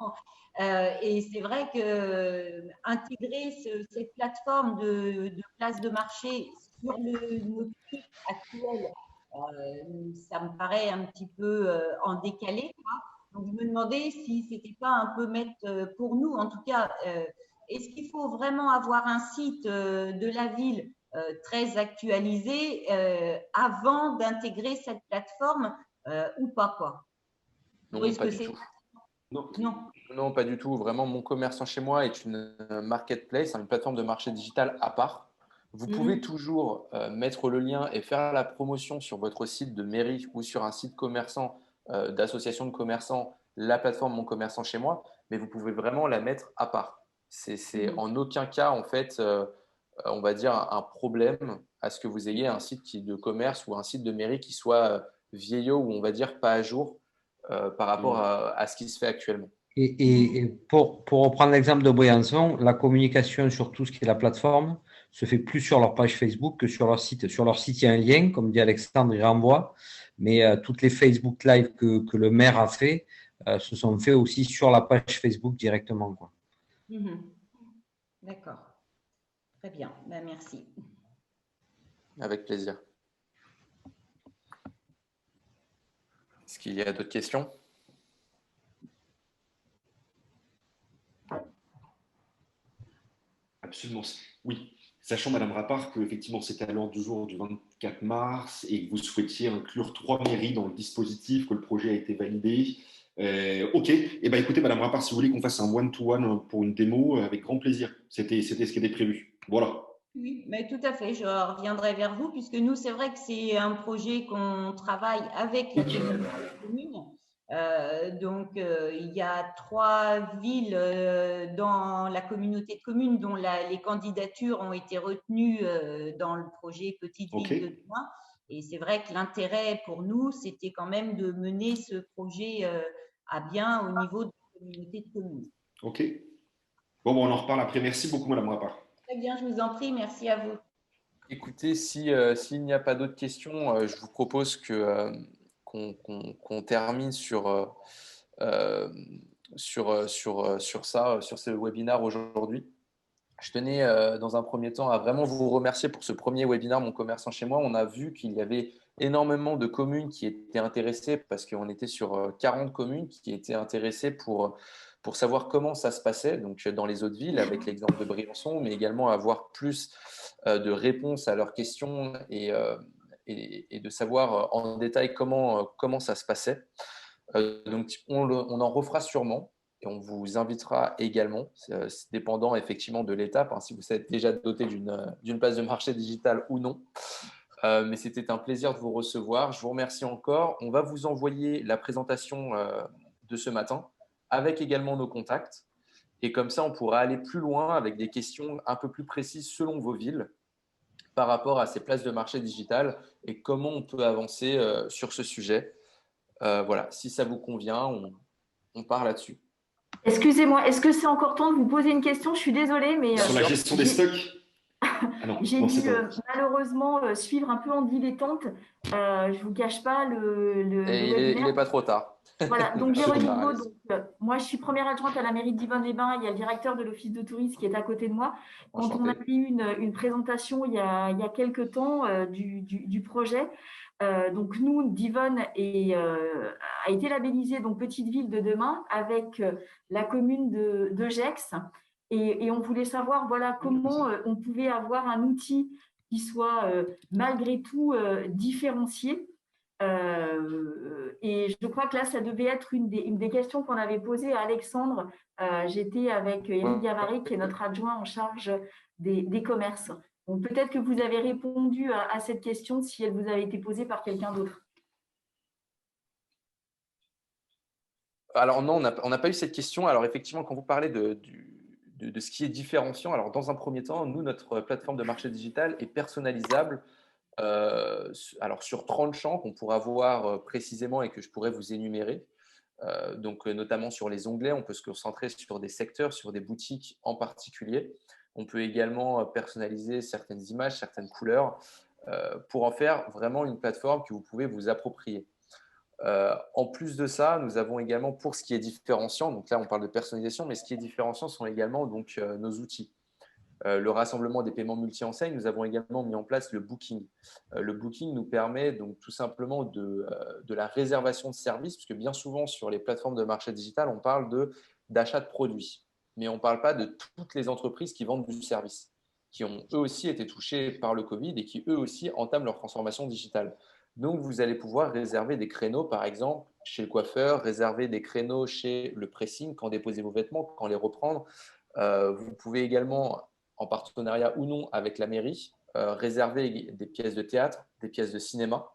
Speaker 9: Et c'est vrai que intégrer cette plateforme de place de marché sur notre site actuel, ça me paraît un petit peu en décalé, quoi. Donc, je me demandais si ce n'était pas un peu mettre pour nous, en tout cas, est-ce qu'il faut vraiment avoir un site de la ville très actualisé avant d'intégrer cette plateforme ou pas, quoi?
Speaker 1: Non, pas du tout. Non, pas du tout. Vraiment, Mon Commerçant Chez Moi est une marketplace, une plateforme de marché digital à part. Vous pouvez toujours mettre le lien et faire la promotion sur votre site de mairie ou sur un site commerçant d'association de commerçants, la plateforme Mon Commerçant Chez Moi, mais vous pouvez vraiment la mettre à part. C'est en aucun cas, en fait, on va dire, un problème à ce que vous ayez un site de commerce ou un site de mairie qui soit vieillot ou on va dire pas à jour par rapport à ce qui se fait actuellement.
Speaker 4: Et pour reprendre l'exemple de Briançon, la communication sur tout ce qui est la plateforme se fait plus sur leur page Facebook que sur leur site. Sur leur site, il y a un lien, comme dit Alexandre, il renvoie, mais toutes les Facebook Live que le maire a fait se sont faits aussi sur la page Facebook directement, quoi.
Speaker 9: D'accord. Très bien. Ben, merci.
Speaker 1: Avec plaisir. Est-ce qu'il y a d'autres questions ?
Speaker 3: Absolument. Oui. Sachant, Madame Rapart, qu'effectivement, c'était à l'ordre du jour du 24 mars et que vous souhaitiez inclure 3 mairies dans le dispositif, que le projet a été validé. Ok. Eh bien, écoutez, Madame Rapart, si vous voulez qu'on fasse un one-to-one pour une démo, avec grand plaisir. C'était ce qui était prévu. Voilà.
Speaker 9: Oui, mais tout à fait. Je reviendrai vers vous, puisque nous, c'est vrai que c'est un projet qu'on travaille avec la communauté de communes. Donc, il y a 3 villes dans la communauté de communes dont les candidatures ont été retenues dans le projet Petite Ville de demain. Et c'est vrai que l'intérêt pour nous, c'était quand même de mener ce projet à bien au niveau de la communauté de communes.
Speaker 3: Ok. Bon, on en reparle après. Merci beaucoup, Madame Rapart.
Speaker 9: Très bien, je vous en prie. Merci à vous.
Speaker 1: Écoutez, s'il n'y a pas d'autres questions, je vous propose qu'on termine sur ce webinaire aujourd'hui. Je tenais dans un premier temps à vraiment vous remercier pour ce premier webinaire Mon Commerçant Chez Moi. On a vu qu'il y avait énormément de communes qui étaient intéressées, parce qu'on était sur 40 communes qui étaient intéressées pour savoir comment ça se passait donc, dans les autres villes, avec l'exemple de Briançon, mais également avoir plus de réponses à leurs questions et de savoir en détail comment ça se passait. Donc, on en refera sûrement et on vous invitera également, c'est dépendant effectivement de l'étape, hein, si vous êtes déjà doté d'une place de marché digital ou non. Mais c'était un plaisir de vous recevoir. Je vous remercie encore. On va vous envoyer la présentation de ce matin avec également nos contacts. Et comme ça, on pourra aller plus loin avec des questions un peu plus précises selon vos villes par rapport à ces places de marché digital et comment on peut avancer sur ce sujet. Voilà, si ça vous convient, on part là-dessus.
Speaker 10: Excusez-moi, est-ce que c'est encore temps de vous poser une question? Je suis désolée, mais…
Speaker 3: Sur la gestion des stocks.
Speaker 10: J'ai dû malheureusement suivre un peu en dilettante. Je ne vous cache pas le
Speaker 1: webinaire. Il n'est pas trop tard.
Speaker 10: Voilà, donc Véronique Beau, moi je suis première adjointe à la mairie d'Yvonne-les-Bains. Il y a le directeur de l'office de tourisme qui est à côté de moi. Quand on a eu une présentation il y a quelques temps du projet, donc nous, Divonne a été labellisée donc petite ville de demain avec la commune de Gex. Et on voulait savoir voilà, comment on pouvait avoir un outil qui soit malgré tout différencié. Et je crois que là, ça devait être une des questions qu'on avait posées à Alexandre. J'étais avec Éric Gavary, qui est notre adjoint en charge des commerces. Donc peut-être que vous avez répondu à cette question si elle vous avait été posée par quelqu'un d'autre.
Speaker 1: Alors non, on n'a pas eu cette question. Alors effectivement, quand vous parlez de ce qui est différenciant, alors dans un premier temps, nous, notre plateforme de marché digital est personnalisable alors sur 30 champs qu'on pourra voir précisément et que je pourrais vous énumérer. Donc notamment sur les onglets, on peut se concentrer sur des secteurs, sur des boutiques en particulier. On peut également personnaliser certaines images, certaines couleurs pour en faire vraiment une plateforme que vous pouvez vous approprier. En plus de ça, nous avons également, pour ce qui est différenciant, donc là on parle de personnalisation, mais ce qui est différenciant sont également donc, nos outils. Le rassemblement des paiements multi-enseignes, nous avons également mis en place le booking. Le booking nous permet donc tout simplement de la réservation de services, puisque bien souvent sur les plateformes de marché digital, on parle d'achat de produits, mais on ne parle pas de toutes les entreprises qui vendent du service, qui ont eux aussi été touchées par le Covid et qui eux aussi entament leur transformation digitale. Donc, vous allez pouvoir réserver des créneaux, par exemple, chez le coiffeur, réserver des créneaux chez le pressing, quand déposer vos vêtements, quand les reprendre. Vous pouvez également, en partenariat ou non avec la mairie, réserver des pièces de théâtre, des pièces de cinéma,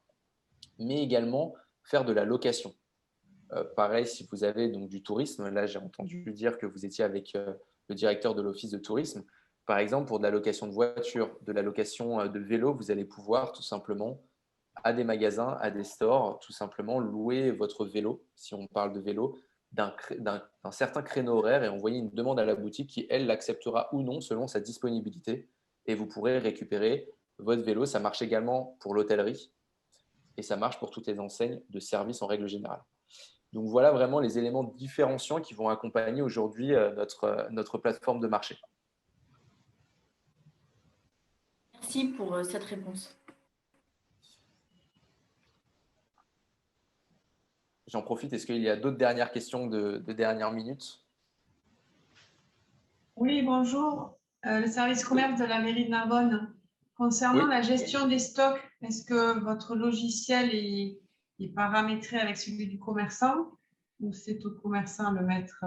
Speaker 1: mais également faire de la location. Pareil, si vous avez donc du tourisme, là j'ai entendu dire que vous étiez avec le directeur de l'office de tourisme. Par exemple, pour de la location de voitures, de la location de vélos, vous allez pouvoir tout simplement à des magasins, à des stores, tout simplement louer votre vélo, si on parle de vélo, d'un certain créneau horaire et envoyer une demande à la boutique qui, elle, l'acceptera ou non selon sa disponibilité. Et vous pourrez récupérer votre vélo. Ça marche également pour l'hôtellerie et ça marche pour toutes les enseignes de services en règle générale. Donc voilà vraiment les éléments différenciants qui vont accompagner aujourd'hui notre plateforme de marché.
Speaker 10: Merci pour cette réponse.
Speaker 1: J'en profite. Est-ce qu'il y a d'autres dernières questions de dernière minute?
Speaker 11: Oui, bonjour. Le service commerce de la mairie de Narbonne. Concernant la gestion des stocks, est-ce que votre logiciel est paramétré avec celui du commerçant ou c'est au commerçant de le mettre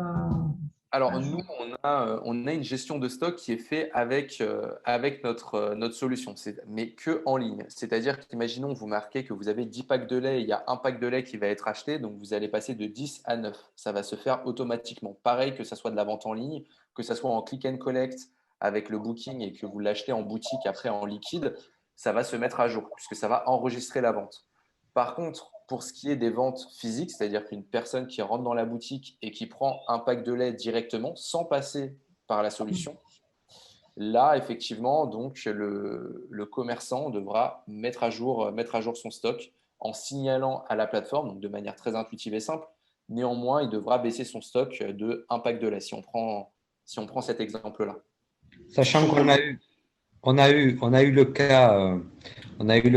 Speaker 1: Alors, nous, on a une gestion de stock qui est faite avec notre solution, mais que en ligne. C'est-à-dire qu'imaginons, vous marquez que vous avez 10 packs de lait, il y a un pack de lait qui va être acheté, donc vous allez passer de 10 à 9. Ça va se faire automatiquement. Pareil que ça soit de la vente en ligne, que ça soit en click and collect avec le booking et que vous l'achetez en boutique après en liquide, ça va se mettre à jour puisque ça va enregistrer la vente. Par contre, pour ce qui est des ventes physiques, c'est-à-dire qu'une personne qui rentre dans la boutique et qui prend un pack de lait directement sans passer par la solution, là, effectivement, donc, le commerçant devra mettre à jour son stock en signalant à la plateforme, donc de manière très intuitive et simple. Néanmoins, il devra baisser son stock de un pack de lait si on prend cet exemple-là.
Speaker 4: Sachant qu'on a eu On a eu le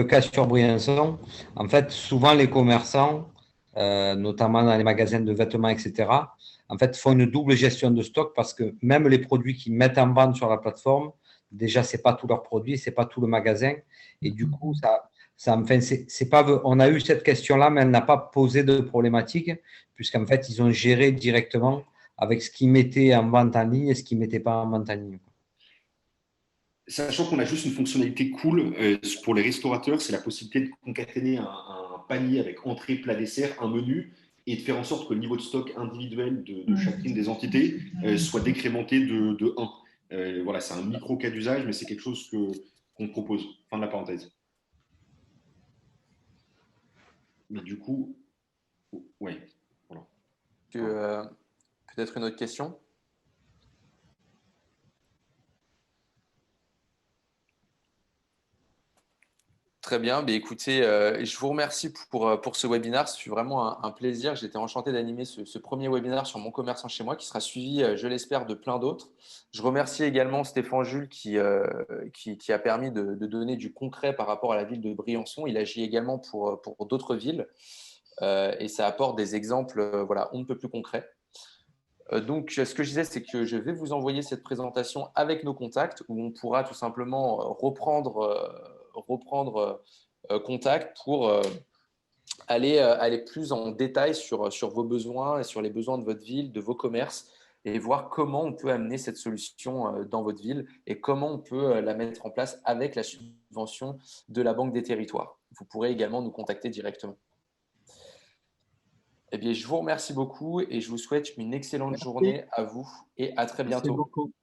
Speaker 4: cas, sur Briançon. En fait, souvent les commerçants, notamment dans les magasins de vêtements, etc., en fait, font une double gestion de stock parce que même les produits qu'ils mettent en vente sur la plateforme, déjà, c'est pas tous leurs produits, c'est pas tout le magasin, et du coup, enfin, c'est pas. On a eu cette question-là, mais elle n'a pas posé de problématique puisqu'en fait, ils ont géré directement avec ce qu'ils mettaient en vente en ligne et ce qu'ils mettaient pas en vente en ligne.
Speaker 3: Sachant qu'on a juste une fonctionnalité cool pour les restaurateurs, c'est la possibilité de concaténer un panier avec entrée, plat, dessert, un menu, et de faire en sorte que le niveau de stock individuel de chacune des entités soit décrémenté de 1. Voilà, c'est un micro cas d'usage, mais c'est quelque chose qu'on propose. Fin de la parenthèse. Mais du coup, ouais. Voilà.
Speaker 1: Peut-être une autre question? Très bien. Mais écoutez, je vous remercie pour ce webinaire. C'est vraiment un plaisir. J'étais enchanté d'animer ce premier webinaire sur Mon Commerçant chez moi, qui sera suivi, je l'espère, de plein d'autres. Je remercie également Stéphane Jules qui a permis de donner du concret par rapport à la ville de Briançon. Il agit également pour d'autres villes et ça apporte des exemples voilà, on ne peut plus concrets. Donc, ce que je disais, c'est que je vais vous envoyer cette présentation avec nos contacts où on pourra tout simplement reprendre contact pour aller plus en détail sur vos besoins et sur les besoins de votre ville, de vos commerces et voir comment on peut amener cette solution dans votre ville et comment on peut la mettre en place avec la subvention de la Banque des Territoires. Vous pourrez également nous contacter directement. Eh bien, je vous remercie beaucoup et je vous souhaite une excellente journée à vous et à très bientôt.
Speaker 7: Merci beaucoup.